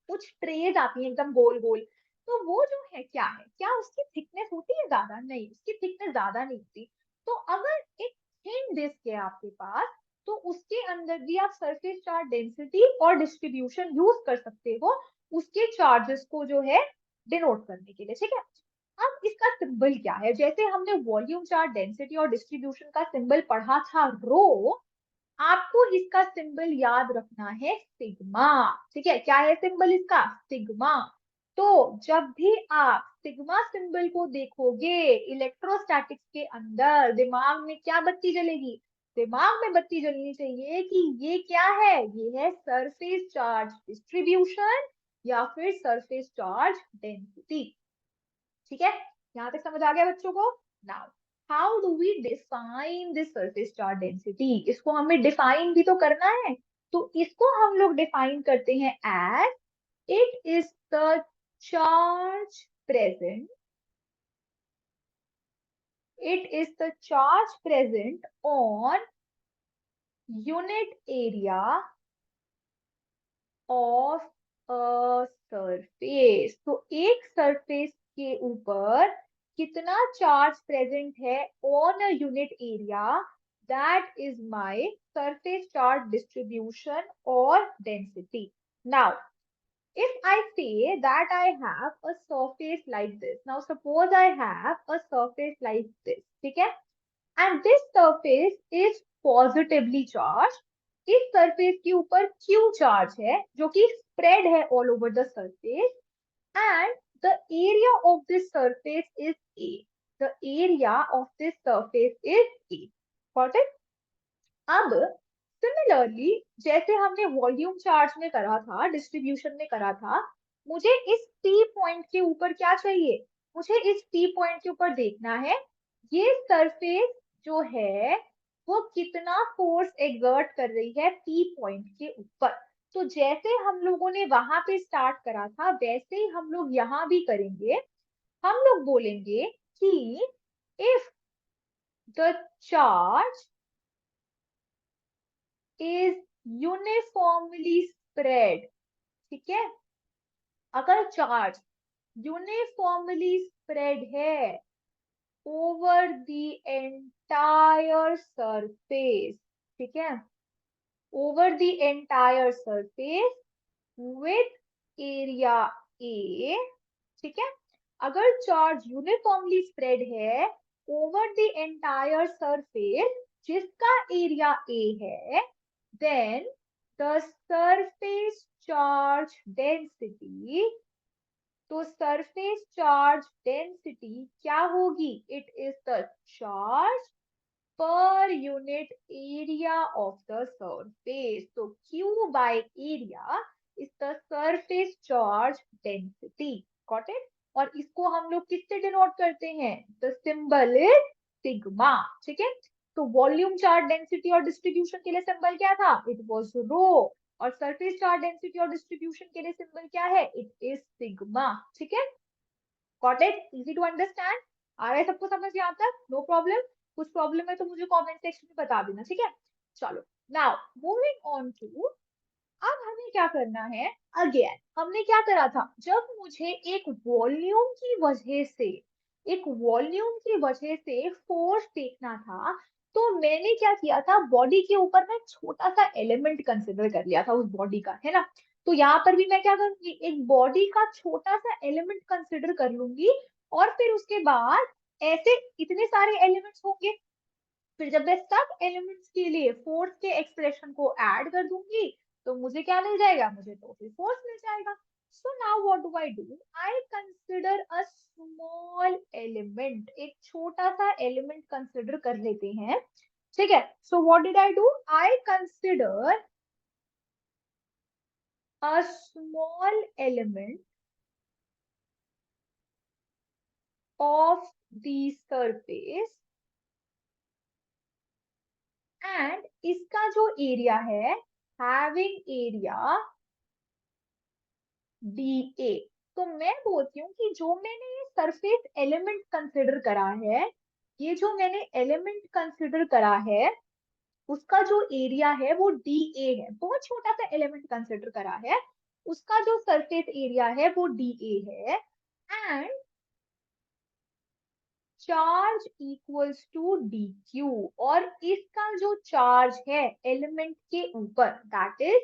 कुछ ट्रेज आती हैं एकदम गोल गोल, तो वो जो है क्या उसकी थिकनेस होती है ज्यादा, नहीं उसकी थिकनेस ज्यादा नहीं होती। तो अगर एक थिन डिस्क है आपके पास, तो उसके अंदर भी आप सरफेस चार्ज डेंसिटी और डिस्ट्रीब्यूशन यूज कर सकते हो उसके चार्जेस को जो है डिनोट करने के लिए, ठीक है। अब इसका सिंबल क्या है, जैसे हमने वॉल्यूम चार्ज डेंसिटी और डिस्ट्रीब्यूशन का सिंबल पढ़ा था रो, आपको इसका सिंबल याद रखना है सिग्मा, ठीक है, क्या है सिंबल इसका, सिग्मा। तो जब भी आप सिग्मा सिंबल को देखोगे इलेक्ट्रोस्टैटिक्स के अंदर, दिमाग में क्या बत्ती जलेगी, दिमाग में बत्ती जलनी चाहिए कि ये क्या है, ये है सरफेस चार्ज डिस्ट्रीब्यूशन या फिर सरफेस चार्ज डेंसिटी। ठीक है, यहाँ तक समझ आ गया बच्चों को? Now how do we define this surface charge density, इसको हमें डिफाइन भी तो करना है। तो इसको हम लोग डिफाइन करते हैं as it is the charge present, it is the charge present on unit area of a surface। तो एक सरफेस के ऊपर कितना चार्ज प्रेजेंट है on a unit area, that is my surface charge distribution और density. Now if I say that I have a surface like this, now suppose I have a surface like this, ठीक है, and this surface is positively charged, इस surface के ऊपर Q charge है जो कि spread है all over the surface, and the area of this surface is A, the area of this surface is A, got it? अब similarly जैसे हमने वॉल्यूम चार्ज में करा था, डिस्ट्रीब्यूशन में करा था, मुझे इस P पॉइंट के ऊपर क्या चाहिए, मुझे इस P पॉइंट के ऊपर देखना है ये सरफेस जो है वो कितना फोर्स एक्सर्ट कर रही है P पॉइंट के ऊपर। तो जैसे हम लोगों ने वहां पे स्टार्ट करा था वैसे ही हम लोग यहाँ भी करेंगे। हम लोग बोलेंगे कि if the charge is uniformly spread, ठीक है, अगर चार्ज यूनिफॉर्मली स्प्रेड है ओवर द एंटायर सरफेस, ठीक है, over the entire surface with area A, ठीक है, अगर चार्ज यूनिफॉर्मली स्प्रेड है ओवर द एंटायर सरफेस जिसका एरिया ए है, then the surface charge density, तो surface charge density क्या होगी, it is the charge per unit area of the surface, so Q by area is the surface charge density, got it? और इसको हम लोग किससे denote करते हैं, the symbol is sigma, ठीक है। तो वॉल्यूम चार्ज डेंसिटी और डिस्ट्रीब्यूशन के लिए सिंबल क्या था, इट वाज रो, और सरफेस चार्ज डेंसिटी और डिस्ट्रीब्यूशन के लिए सिंबल क्या है, इट इज सिग्मा, ठीक है। Got it, easy to understand, आ रहा है सबको समझ यहाँ तक, नो प्रॉब्लम? कुछ प्रॉब्लम है तो मुझे कमेंट सेक्शन में बता देना, ठीक है। चलो नाउ मूविंग ऑन टू, अब हमें क्या करना है, अगेन हमने क्या करा था, जब मुझे एक वॉल्यूम की वजह से, एक वॉल्यूम की वजह से फोर्स देखना था, तो मैंने क्या किया था, बॉडी के ऊपर ना छोटा सा एलिमेंट कंसिडर कर लिया था उस बॉडी का, है ना। तो यहाँ पर भी मैं क्या करूंगी, एक बॉडी का छोटा सा एलिमेंट कंसिडर कर लूंगी, और फिर उसके बाद ऐसे इतने सारे एलिमेंट्स होंगे, फिर जब मैं सब एलिमेंट्स के लिए फोर्स के एक्सप्रेशन को ऐड कर दूंगी तो मुझे क्या मिल जाएगा, मुझे टोटल फोर्स मिल जाएगा। So now what do I do, I consider a small element, एक छोटा सा एलिमेंट कंसिडर कर लेते हैं, ठीक है। So what did I do, I consider a small element of the surface, and इसका जो एरिया है, हैविंग एरिया DA। तो मैं बोलती हूँ कि जो मैंने ये सरफेस एलिमेंट कंसिडर करा है, ये जो मैंने एलिमेंट कंसिडर करा है उसका जो एरिया है वो DA है, बहुत छोटा सा एलिमेंट कंसिडर करा है, उसका जो सरफेस एरिया है वो DA है, and charge equals to DQ, और इसका जो चार्ज है एलिमेंट के ऊपर दैट इज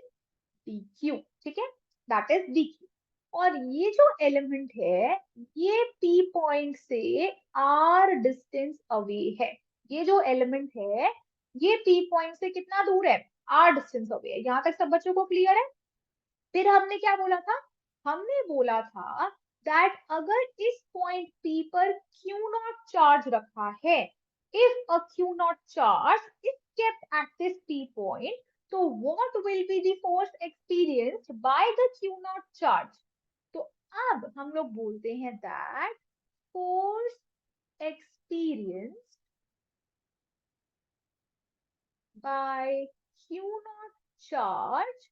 DQ, ठीक है, दैट इज DQ। और ये जो एलिमेंट है ये P पॉइंट से R डिस्टेंस अवे है, ये जो एलिमेंट है ये P पॉइंट से कितना दूर है, R डिस्टेंस अवे है। यहाँ तक सब बच्चों को क्लियर है? फिर हमने क्या बोला था, हमने बोला था दैट अगर इस पॉइंट P पर Q नॉट चार्ज रखा है, if a Q naught charge इस kept at this P point, so what will be the force experienced by the Q naught charge? तो अब हम लोग बोलते हैं that force experienced by Q naught charge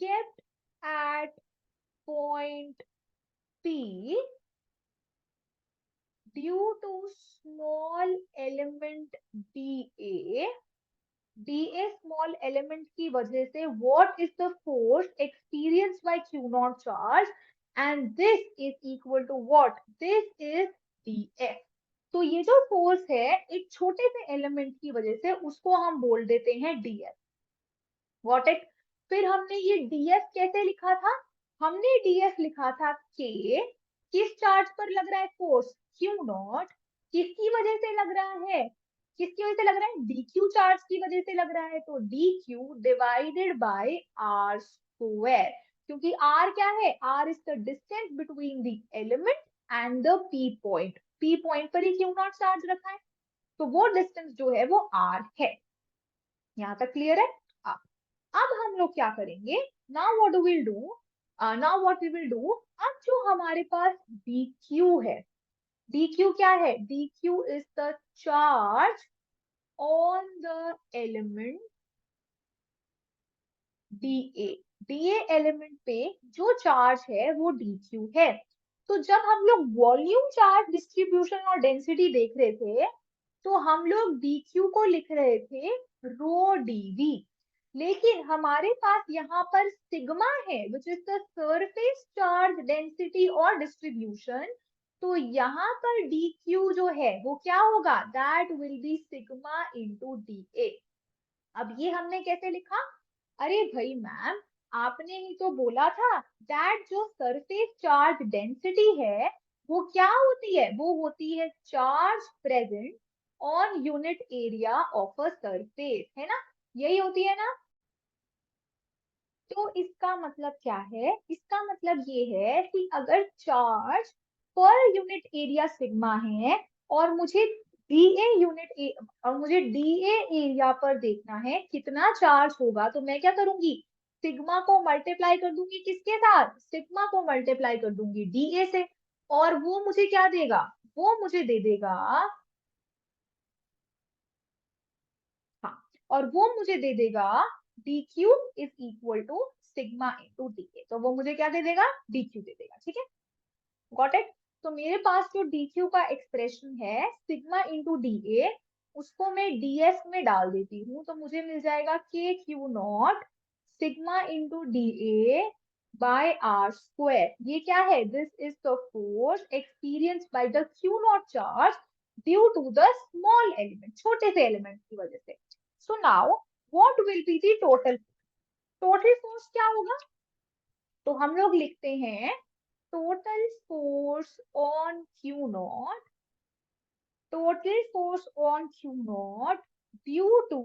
kept at point P due to small element dA small element की वजह से what is the force experienced by Q naught charge, and this is equal to what? This is dF. तो ये जो force है एक छोटे से एलिमेंट की वजह से उसको हम बोल देते हैं dF. Got it? फिर हमने ये dF कैसे लिखा था? हमने dF लिखा था K, किस चार्ज पर लग रहा है फोर्स? Q not. किसकी वजह से लग रहा है? किसकी वजह से लग रहा है? dq चार्ज की वजह से लग रहा है, तो dq divided by r square. क्योंकि r क्या है? r is the distance between the element and the p point. p point पर ही Q नॉट चार्ज रखा है, तो वो डिस्टेंस जो है वो r है. यहाँ तक क्लियर है? अब हम लोग क्या करेंगे? Now what do will do? Now what we will do, अब जो हमारे पास dq है, dq क्या है? dq is the charge on the element dA. dA element पे जो चार्ज है वो dq है. तो जब हम लोग वॉल्यूम चार्ज डिस्ट्रीब्यूशन और डेंसिटी देख रहे थे, तो हम लोग dq को लिख रहे थे रो dv. लेकिन हमारे पास यहाँ पर सिग्मा है which is the surface charge density और डिस्ट्रीब्यूशन. तो यहाँ पर dq जो है वो क्या होगा? That will be sigma into dA. अब ये हमने कैसे लिखा? अरे भाई मैम, आपने ही तो बोला था दैट जो सरफेस चार्ज डेंसिटी है वो क्या होती है? वो होती है charge present on unit area of a surface, है ना? यही होती है ना? तो इसका मतलब क्या है? इसका मतलब ये है कि अगर charge per unit area sigma है और मुझे डीए एरिया पर देखना है कितना चार्ज होगा, तो मैं क्या करूंगी? सिग्मा को मल्टीप्लाई कर दूंगी किसके साथ? सिग्मा को मल्टीप्लाई कर दूंगी डीए से, और वो मुझे क्या देगा? वो मुझे दे देगा, हाँ, और वो मुझे दे देगा dq is equal to sigma into D. तो वो मुझे क्या दे देगा? dq दे देगा. ठीक है, गॉट इट? तो मेरे पास जो dq का एक्सप्रेशन है सिग्मा इंटू डी, उसको मैं ds में डाल देती हूँ, तो मुझे मिल जाएगा k q naught sigma into D by are square. ये क्या है? This is the force experience by the q naught charge due to the small element, छोटे से एलिमेंट की वजह से. So now, what will be the total? Total force क्या होगा? तो हम लोग लिखते हैं total force on Q naught. Total force on Q naught due to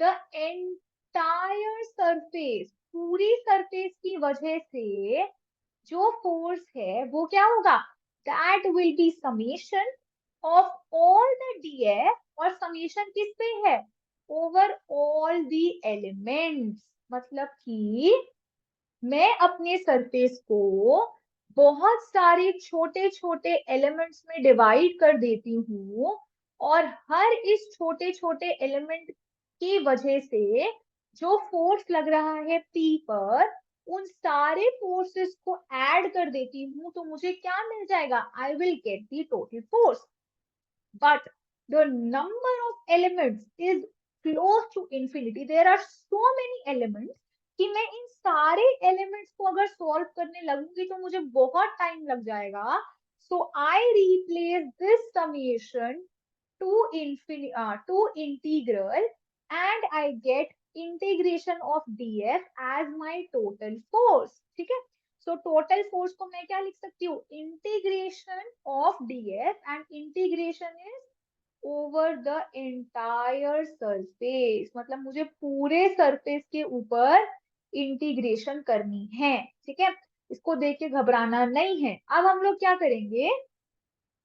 the entire surface. पूरी सरफेस की वजह से जो फोर्स है वो क्या होगा? That will be summation of all the df, और समीशन किस पे है? Over all the elements. मतलब कि मैं अपने सरफेस को बहुत सारे छोटे छोटे एलिमेंट्स में डिवाइड कर देती हूँ, और हर इस छोटे छोटे एलिमेंट की वजह से जो फोर्स लग रहा है P पर, उन सारे फोर्सेस को ऐड कर देती हूँ, तो मुझे क्या मिल जाएगा? आई will get the total force. But the number of elements is close to infinity. There are so many elements कि मैं इन सारे elements को अगर solve करने लगूंगी तो मुझे बहुत time लग जाएगा. So I replace this summation to integral, and I get integration of df as my total force. ठीक है? So total force को मैं क्या लिख सकती हूँ? Integration of df, and integration is over the entire surface. मतलब मुझे पूरे सरफेस के ऊपर इंटीग्रेशन करनी है. ठीक है, इसको देख के घबराना नहीं है. अब हम लोग क्या करेंगे?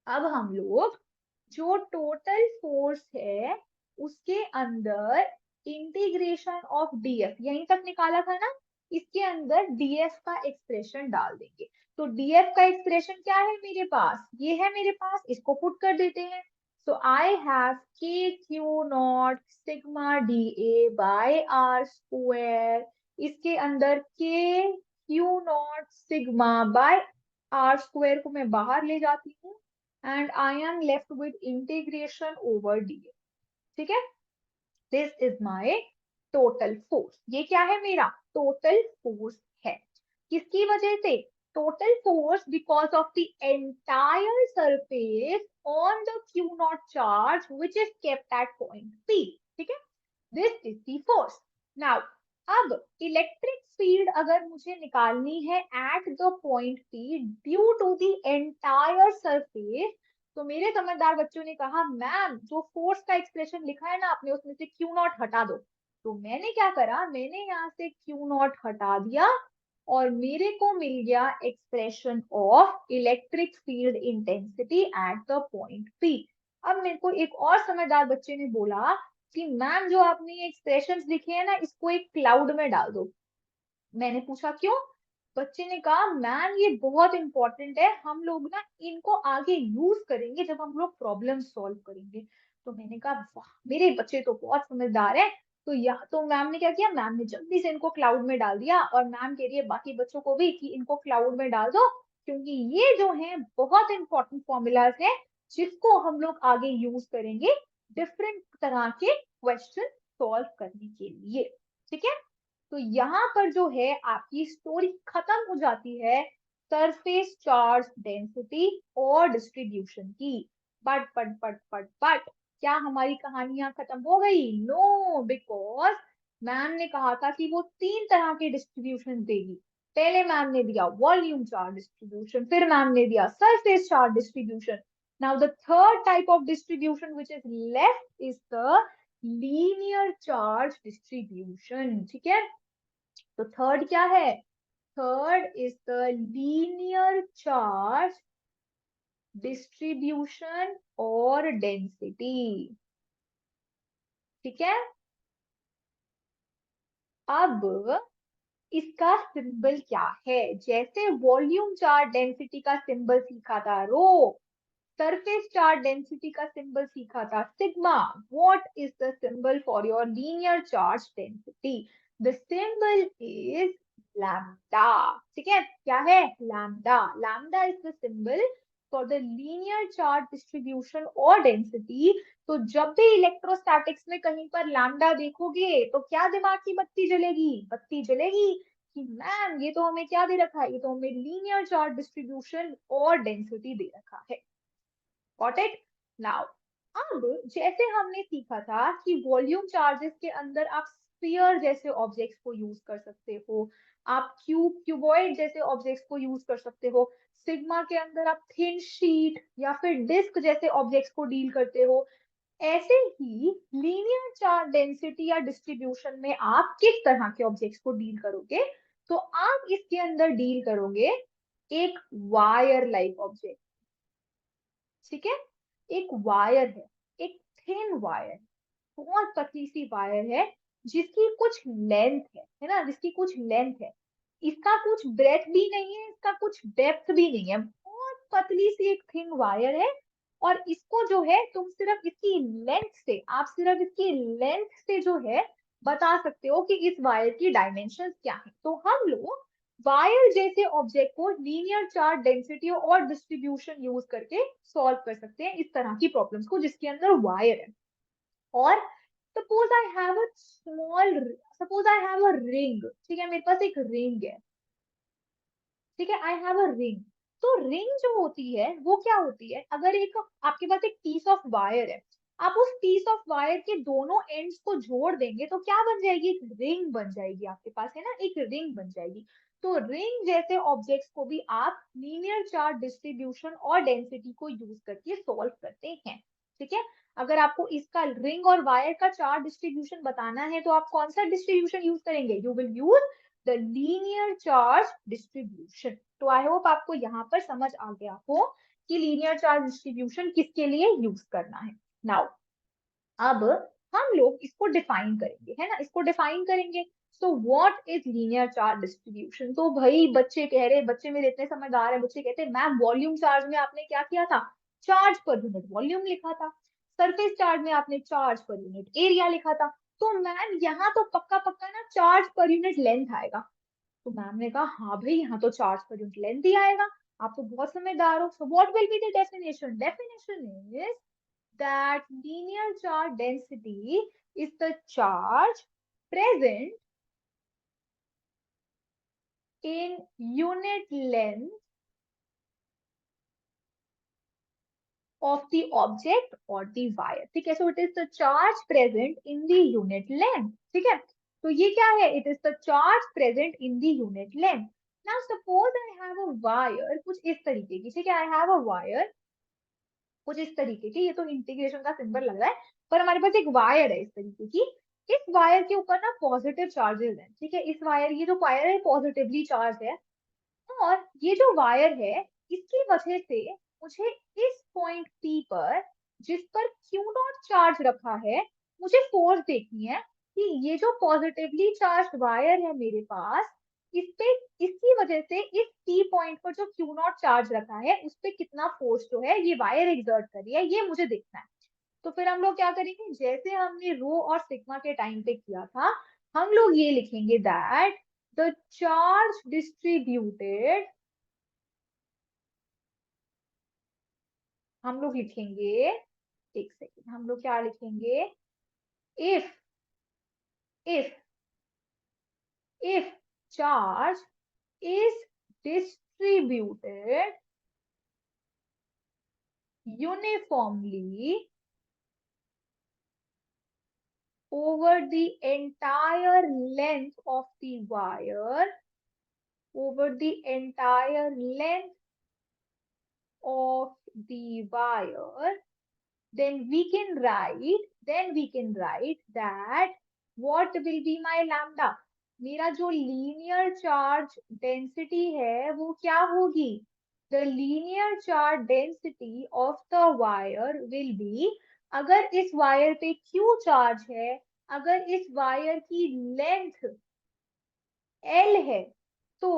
अब हम लोग जो टोटल फोर्स है उसके अंदर इंटीग्रेशन ऑफ डीएफ, यहीं तक निकाला था ना, इसके अंदर डीएफ का एक्सप्रेशन डाल देंगे। तो डीएफ का एक्सप्रेशन क्या है मेरे पास, ये है मेरे पास, इसको पुट कर देते हैं। So I have K Q naught sigma D A by are square, इसके अंदर K Q naught sigma by are square को मैं बाहर ले जाती हूँ, and I am left with integration over dx। ठीक है, this is my total force। ये क्या है मेरा total force है, किसकी वजह से, total force because of the entire surface on the q naught charge which is kept at point p। ठीक है, this is the force। now अब इलेक्ट्रिक फील्ड अगर मुझे निकालनी है at the point P due to the entire surface, तो मेरे समझदार बच्चों ने कहा मैम जो फोर्स का एक्सप्रेशन लिखा है ना आपने उसमें से क्यू नॉट हटा दो। तो मैंने क्या करा, मैंने यहाँ से क्यू नॉट हटा दिया और मेरे को मिल गया expression of electric field intensity at the point P. अब मेरे को एक और समझदार बच्चे ने बोला कि मैम जो आपने ये एक्सप्रेशंस लिखे हैं ना इसको एक क्लाउड में डाल दो। मैंने पूछा क्यों, बच्चे ने कहा मैम ये बहुत इंपॉर्टेंट है, हम लोग ना इनको आगे यूज करेंगे जब हम लोग प्रॉब्लम सॉल्व करेंगे। तो मैंने कहा वाह मेरे बच्चे तो बहुत समझदार है। तो तो मैम ने क्या किया, मैम ने जल्दी से इनको क्लाउड में डाल दिया और मैम कह रही है बाकी बच्चों को भी कि इनको क्लाउड में डाल दो, क्योंकि ये जो है बहुत इंपॉर्टेंट फॉर्मूलाज है जिसको हम लोग आगे यूज करेंगे डिफरेंट तरह के क्वेश्चन सॉल्व करने के लिए। ठीक है, तो यहाँ पर जो है आपकी स्टोरी खत्म हो जाती है सरफेस चार्ज डेंसिटी और डिस्ट्रीब्यूशन की। बट क्या हमारी कहानियां खत्म हो गई, नो, बिकॉज मैम ने कहा था कि वो 3 तरह के डिस्ट्रीब्यूशन देगी। पहले मैम ने दिया वॉल्यूम चार्ज डिस्ट्रीब्यूशन, फिर मैम ने दिया surface charge distribution. Now the third type of distribution which is left is the linear charge distribution. ठीक है, तो थर्ड क्या है, third is the linear charge distribution और डेंसिटी। ठीक है, अब इसका सिंबल क्या है, जैसे वॉल्यूम चार्ज डेंसिटी का सिंबल सीखा था रो, सरफेस चार्ज डेंसिटी का सिंबल सीखा था sigma, what is the symbol for your linear charge density, the symbol is lambda. ठीक है, क्या है, lambda, lambda is the symbol for the linear charge distribution और डेंसिटी। तो जब भी इलेक्ट्रोस्टैटिक्स में कहीं पर लैम्डा देखोगे तो क्या दिमाग की बत्ती जलेगी, बत्ती जलेगी कि मैम ये तो हमें क्या दे रखा है, ये तो हमें लीनियर चार्ज डिस्ट्रीब्यूशन और डेंसिटी दे रखा है। Got it? Now, अब जैसे हमने सीखा था कि वॉल्यूम चार्जेस के अंदर आप स्फीयर जैसे ऑब्जेक्ट्स को यूज कर सकते हो, आप क्यूबॉइड जैसे ऑब्जेक्ट्स को यूज कर सकते हो, सिग्मा के अंदर आप थिन शीट या फिर डिस्क जैसे ऑब्जेक्ट्स को डील करते हो, ऐसे ही लीनियर चार्ज डेंसिटी या डिस्ट्रीब्यूशन में आप किस तरह के ऑब्जेक्ट्स को डील करोगे, तो आप इसके अंदर डील करोगे एक वायर लाइक ऑब्जेक्ट। ठीक है, एक वायर है, एक थिन वायर, बहुत पतली सी वायर है जिसकी कुछ लेंथ है ना, जिसकी कुछ लेंथ है, इसका कुछ ब्रेथ भी नहीं है, इसका कुछ डेप्थ भी नहीं है, बहुत पतली सी एक थिन वायर है। और इसको जो है तुम सिर्फ इसकी लेंथ से, आप सिर्फ इसकी लेंथ से जो है बता सकते हो कि इस वायर की डायमेंशन क्या है। तो हम लोग वायर जैसे ऑब्जेक्ट को लीनियर चार्ज डेंसिटी और डिस्ट्रीब्यूशन यूज करके सॉल्व कर सकते हैं इस तरह की प्रॉब्लम्स को जिसके अंदर वायर है। और suppose I have a small, suppose I have a ring, ठीक है, मेरे पास एक रिंग है, ठीक है, आई हैव अ रिंग। तो रिंग जो होती है वो क्या होती है, अगर एक आपके पास एक पीस ऑफ वायर है, आप उस पीस ऑफ वायर के दोनों एंड्स को जोड़ देंगे तो क्या बन जाएगी, एक रिंग बन जाएगी, आपके पास है ना एक रिंग बन जाएगी। तो रिंग जैसे ऑब्जेक्ट्स को भी आप लीनियर चार्ज डिस्ट्रीब्यूशन और डेंसिटी को यूज करके सॉल्व करते हैं। ठीक है, अगर आपको इसका रिंग और वायर का चार्ज डिस्ट्रीब्यूशन बताना है तो आप कौन सा डिस्ट्रीब्यूशन यूज करेंगे, you will use the linear charge distribution. तो आई होप आपको यहाँ पर समझ आ गया हो कि लीनियर चार्ज डिस्ट्रीब्यूशन किसके लिए यूज करना है। नाउ अब हम लोग इसको डिफाइन करेंगे, है ना, इसको डिफाइन करेंगे। सो what is linear charge distribution? तो भाई बच्चे कह रहे, बच्चे मेरे इतने समझदार है, बच्चे कहते हैं मैम वॉल्यूम चार्ज में आपने क्या किया था, चार्ज पर यूनिट वॉल्यूम लिखा था, सरफेस चार्ज में आपने चार्ज पर यूनिट एरिया लिखा था, तो मैम यहाँ तो पक्का पक्का ना चार्ज पर यूनिट लेंथ आएगा। तो मैम ने कहा हाँ भाई यहाँ तो चार्ज पर यूनिट लेंथ ही आएगा, आप तो बहुत समझदार हो। So what will be the definition? Definition is that linear charge density is the charge present in unit length of the object or the wire। ठीक है, so it is the charge present in the unit length। ठीक है, तो ये क्या है, it is the charge present in the unit length। now suppose I have a wire कुछ इस तरीके की, ठीक है, I have a wire कुछ इस तरीके की, ये तो इंटीग्रेशन का सिंबल लग रहा है, पर हमारे पास एक वायर है इस तरीके की। इस वायर के ऊपर ना पॉजिटिव चार्जेस हैं, ठीक है, इस वायर, ये जो वायर है पॉजिटिवली चार्ज है, और ये जो वायर है इसकी वजह से मुझे इस पॉइंट पी पर, जिस पर क्यू नॉट चार्ज रखा है, मुझे फोर्स देखनी है कि ये जो पॉजिटिवली चार्ज वायर है मेरे पास, इस पे, इसकी वजह से इस पी पॉइंट पर जो क्यू नॉट चार्ज रखा है उस पे कितना फोर्स जो है ये वायर एक्सर्ट कर रही है, ये मुझे देखना है। तो फिर हम लोग क्या करेंगे, जैसे हमने रो और सिग्मा के टाइम पे किया था, हम लोग ये लिखेंगे दैट द चार्ज डिस्ट्रीब्यूटेड, हम लोग लिखेंगे, एक सेकेंड, हम लोग क्या लिखेंगे, if if if charge is distributed uniformly over the entire length of the wire, over the entire length of the wire, then we can write that what will be my lambda? मेरा जो linear charge density है वो क्या होगी, the linear charge density of the wire will be, अगर इस wire पे Q charge है, अगर इस वायर की लेंथ L है, तो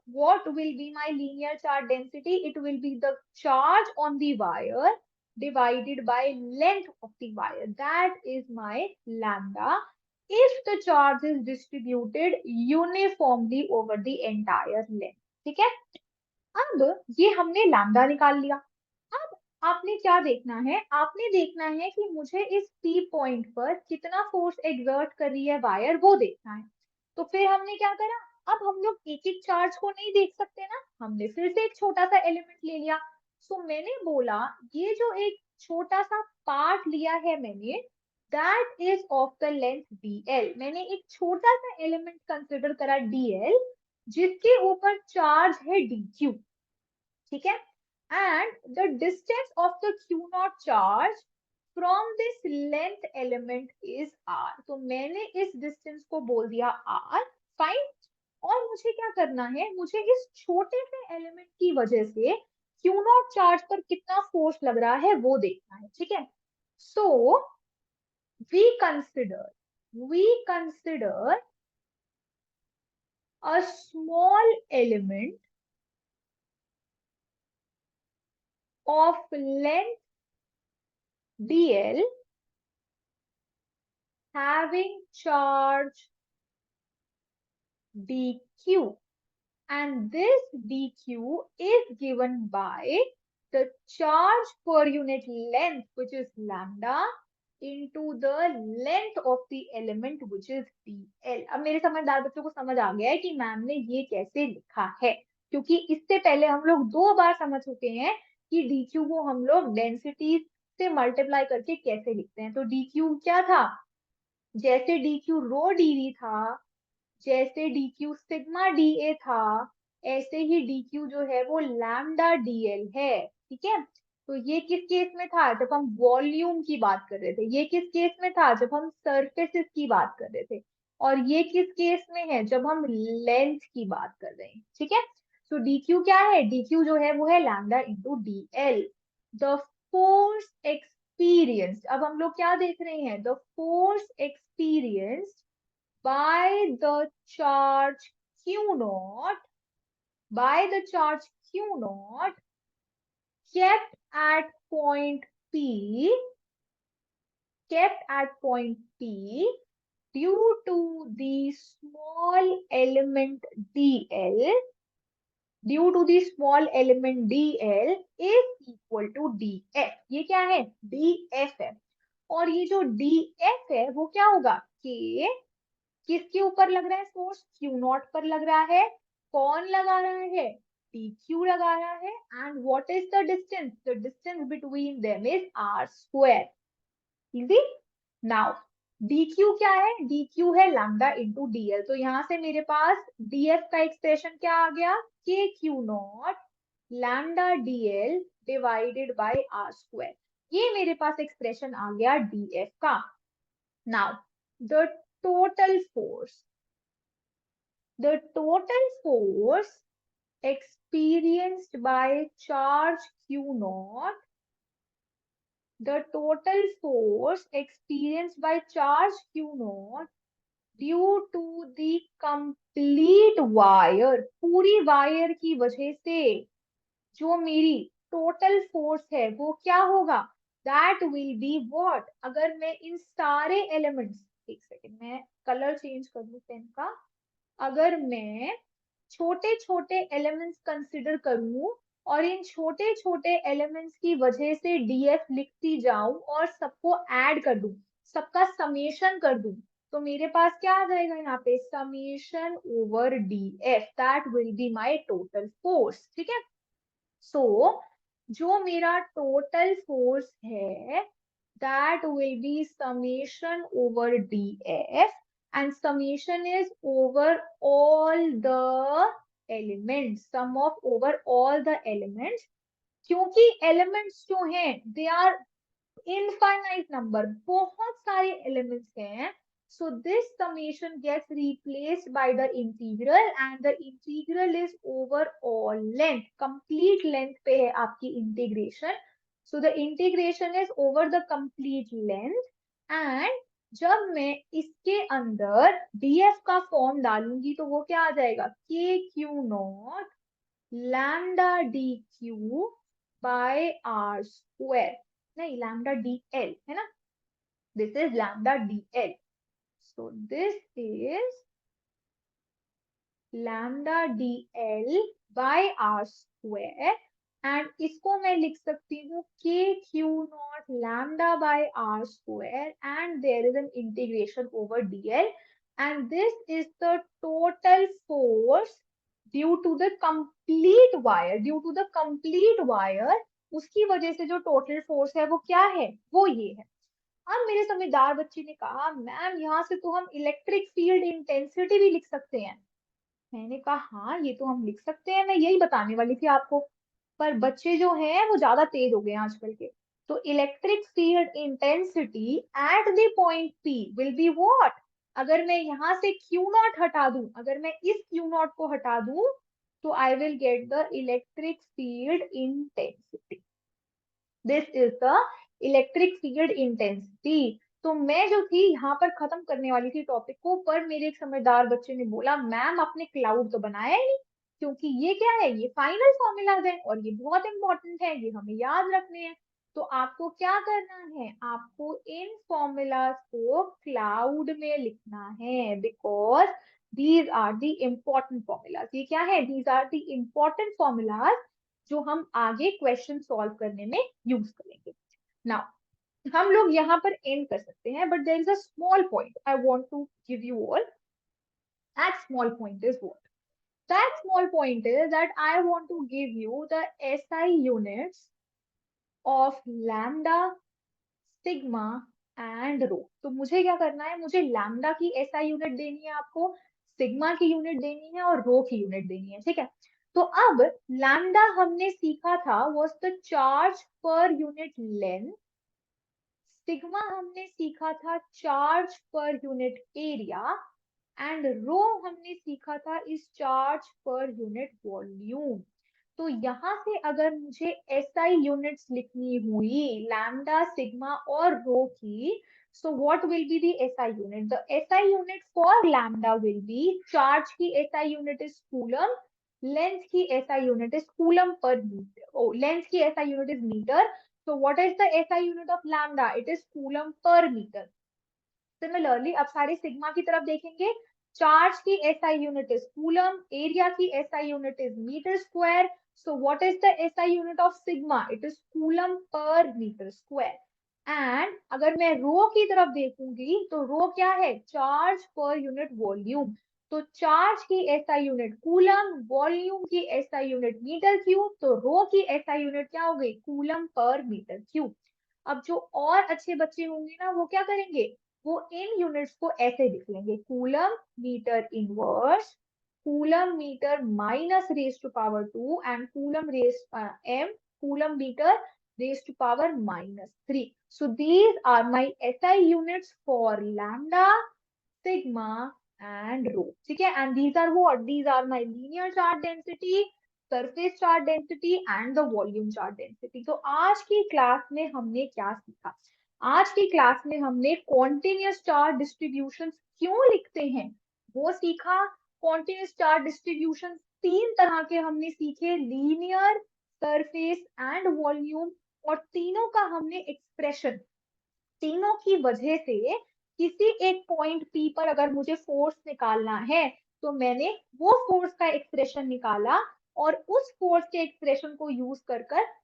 what will be my linear charge density? It will be the charge on the wire divided by length of the wire. That is my lambda if the charge is distributed uniformly over the entire length। ठीक है, अब ये हमने lambda निकाल लिया। अब आपने क्या देखना है, आपने देखना है कि मुझे इस P पॉइंट पर कितना फोर्स एक्सर्ट कर रही है वायर, वो देखना है। तो फिर हमने क्या करा, अब हम लोग एक एक चार्ज को नहीं देख सकते ना, हमने फिर से एक छोटा सा एलिमेंट ले लिया। सो मैंने बोला ये जो एक छोटा सा पार्ट लिया है मैंने, that is of the length dl। मैंने एक छोटा सा एलिमेंट कंसिडर करा dl, जिसके ऊपर चार्ज है dq। ठीक है, and the distance of the Q not charge from this length element is r। तो मैंने इस डिस्टेंस को बोल दिया r। फाइन, और मुझे क्या करना है, मुझे इस छोटे से एलिमेंट की वजह से क्यू नॉट चार्ज पर कितना फोर्स लग रहा है वो देखना है। ठीक है, so we consider a small element of length dl having charge dq, and this dq is given by the charge per unit length which is lambda into the length of the element which is dl। अब मेरे समझदार बच्चों को समझ आ गया है कि ma'am ने ये कैसे लिखा है, क्योंकि इससे पहले हम लोग 2 बार समझ चुके हैं कि dq को हम लोग डेंसिटी से मल्टीप्लाई करके कैसे लिखते हैं। तो dq क्या था, जैसे dq रो dv था, जैसे dq सिग्मा dA था, ऐसे ही dq जो है वो लैम्डा dl है। ठीक है, तो ये किस केस में था, जब हम वॉल्यूम की बात कर रहे थे, ये किस केस में था, जब हम सरफेसेस की बात कर रहे थे, और ये किस केस में है, जब हम लेंथ की बात कर रहे हैं। ठीक है, सो डी क्यू क्या है, डी क्यू जो है वो है lambda into D L. The force experience, अब हम लोग क्या देख रहे हैं, the force experience by the charge Q not, by the charge Q naught kept at point P, kept at point P due to the small element dl, due to the small element dl is equal to df। ये क्या है, df है। और ये जो df है वो क्या होगा, k किसके ऊपर लग रहा है फोर्स, क्यू नॉट पर लग रहा है। कौन लगा रहा है, डी क्यू लगा रहा है। And what is the distance between them is R square. Easy. Now D Q क्या है, डी क्यू है लैम्डा इंटू डीएल। तो यहाँ से मेरे पास डीएफ का एक्सप्रेशन क्या आ गया, K Q naught lambda DL divided by are square. ये मेरे पास एक्सप्रेशन आ गया डीएफ का। Now the total force, the total force experienced by charge q naught, the total force experienced by charge q naught due to the complete wire, पूरी wire की वजह से जो मेरी टोटल फोर्स है वो क्या होगा, दैट विल बी व्हाट। अगर मैं इन सारे एलिमेंट्स, एक सेकेंड मैं कलर चेंज कर लूं पेन का, अगर मैं छोटे छोटे एलिमेंट्स कंसिडर करूं और इन छोटे छोटे एलिमेंट्स की वजह से डीएफ लिखती जाऊं और सबको ऐड कर दूं, सबका समेशन कर दूं, तो मेरे पास क्या आ जाएगा यहाँ पे, summation over DF, that will be my total force. ठीक है। सो जो मेरा टोटल फोर्स है that will be summation over df, and summation is over all the elements, sum of over all the elements। क्योंकि elements जो हैं they are infinite number, बहुत सारे elements हैं, so this summation gets replaced by the integral and the integral is over all length, complete length पे है आपकी integration। So the integration is over the complete length and जब मैं इसके अंदर df का फॉर्म डालूंगी तो वो क्या आ जाएगा, k q naught lambda D Q by are square, नहीं लैम्डा डी एल है ना, this is lambda D L. So this is lambda D L by are square and इसको मैं लिख सकती हूँ K Q naught lambda by are square and there is an integration over D L and this is the total force due to the complete wire, due to the complete wire, उसकी वजह से जो total force है वो क्या है, वो ये है। अब मेरे समझदार बच्चे ने कहा मैम यहाँ से तो हम इलेक्ट्रिक फील्ड इंटेंसिटी भी लिख सकते हैं। मैंने कहा हाँ ये तो हम लिख सकते हैं, मैं यही बताने वाली थी आपको, पर बच्चे जो हैं वो ज्यादा तेज हो गए हैं आजकल के। तो electric field intensity at the point P will be what, अगर मैं यहाँ से क्यू नॉट हटा दूं, अगर मैं इस क्यू नॉट को हटा दूं तो आई will get the electric field intensity, this is the electric field intensity. तो मैं जो थी यहाँ पर खत्म करने वाली थी टॉपिक को, पर मेरे एक समझदार बच्चे ने बोला मैम आपने क्लाउड तो बनाया ही नहीं, क्योंकि ये क्या है, ये फाइनल फॉर्मूलाज है और ये बहुत इंपॉर्टेंट है, ये हमें याद रखने हैं। तो आपको क्या करना है, आपको इन फॉर्मूलाज को क्लाउड में लिखना है, because these are the important formulas. ये क्या है, these are the important formulas जो हम आगे क्वेश्चन सॉल्व करने में यूज करेंगे। नाउ हम लोग यहाँ पर एंड कर सकते हैं, but there is a small point I want to give you all. That small point is what, that small point is that I want to give you the SI units of lambda, sigma and rho. तो मुझे क्या करना है, मुझे lambda की SI unit देनी है आपको, सिग्मा की यूनिट देनी है और रो की यूनिट देनी है। ठीक है। तो अब लैम्डा हमने सीखा था was the charge per unit length, sigma हमने सीखा था charge per unit area and रो हमने सीखा था इस चार्ज पर यूनिट वॉल्यूम। तो यहाँ से अगर मुझे एसआई यूनिट्स लिखनी हुई लैम्डा, सिग्मा और रो की, so what will be the SI unit? The SI unit for lambda will be charge की SI unit is coulomb, length की SI unit is coulomb per meter. Oh, length की SI unit is meter. So what is the SI unit of lambda? It is coulomb per meter. Similarly अब सारे sigma की तरफ देखेंगे। Charge की SI unit is coulomb, area की SI unit is meter square. So what is the SI unit of sigma? It is coulomb per meter square. And अगर मैं रो की तरफ देखूंगी तो रो क्या है? Charge per unit volume. तो चार्ज की एसआई यूनिट कूलम, वॉल्यूम की एसआई यूनिट मीटर क्यूब, तो रो की एसआई यूनिट क्या हो गई? Coulomb per metre cube. अब जो और अच्छे बच्चे होंगे ना वो क्या करेंगे? वो इन यूनिट्स को ऐसे लिख लेंगे, coulomb metre inverse, coulomb metre minus raise to power 2 and coulomb raise m coulomb metre raise to power -3. So these are my SI units for lambda, sigma and rho. ठीक है, and these are what? These are my linear charge density, surface charge density and the volume charge density. तो आज की class में हमने क्या सीखा? आज की क्लास में हमने कॉन्टिन्यूस चार्ज डिस्ट्रीब्यूशन क्यों लिखते हैं वो सीखा। कॉन्टिन्यूस चार्ज डिस्ट्रीब्यूशन तीन तरह के हमने सीखे, लीनियर, सरफेस एंड वॉल्यूम। और तीनों का हमने एक्सप्रेशन, तीनों की वजह से किसी एक पॉइंट पी पर अगर मुझे फोर्स निकालना है तो मैंने वो फोर्स का एक्सप्रेशन निकाला और उस फोर्स के एक्सप्रेशन को यूज कर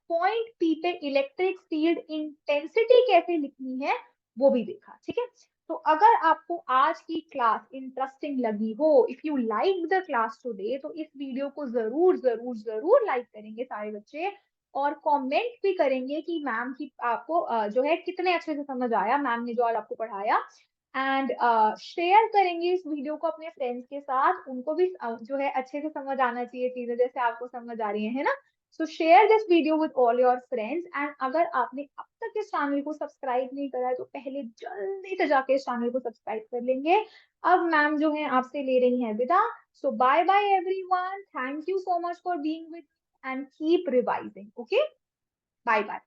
पॉइंट पी पे इलेक्ट्रिक फील्ड इंटेंसिटी कैसे लिखनी है वो भी देखा। ठीक है, तो अगर आपको आज की क्लास इंटरेस्टिंग लगी हो, if you like the class today, तो इस वीडियो को जरूर जरूर जरूर लाइक करेंगे सारे बच्चे और कमेंट भी करेंगे कि मैम की आपको जो है कितने अच्छे से समझ आया मैम ने जो आज आपको पढ़ाया। एंड शेयर करेंगे इस वीडियो को अपने फ्रेंड्स के साथ, उनको भी जो है अच्छे से समझ आना चाहिए चीजें जैसे आपको समझ आ रही है ना। सो share this video with all your friends. And अगर आपने अब तक इस चैनल को सब्सक्राइब नहीं करा है तो पहले जल्दी से जाके इस चैनल को सब्सक्राइब कर लेंगे। अब मैम जो है आपसे ले रही है विदा। So bye bye everyone, thank you so much for being with and keep revising. Okay, bye bye.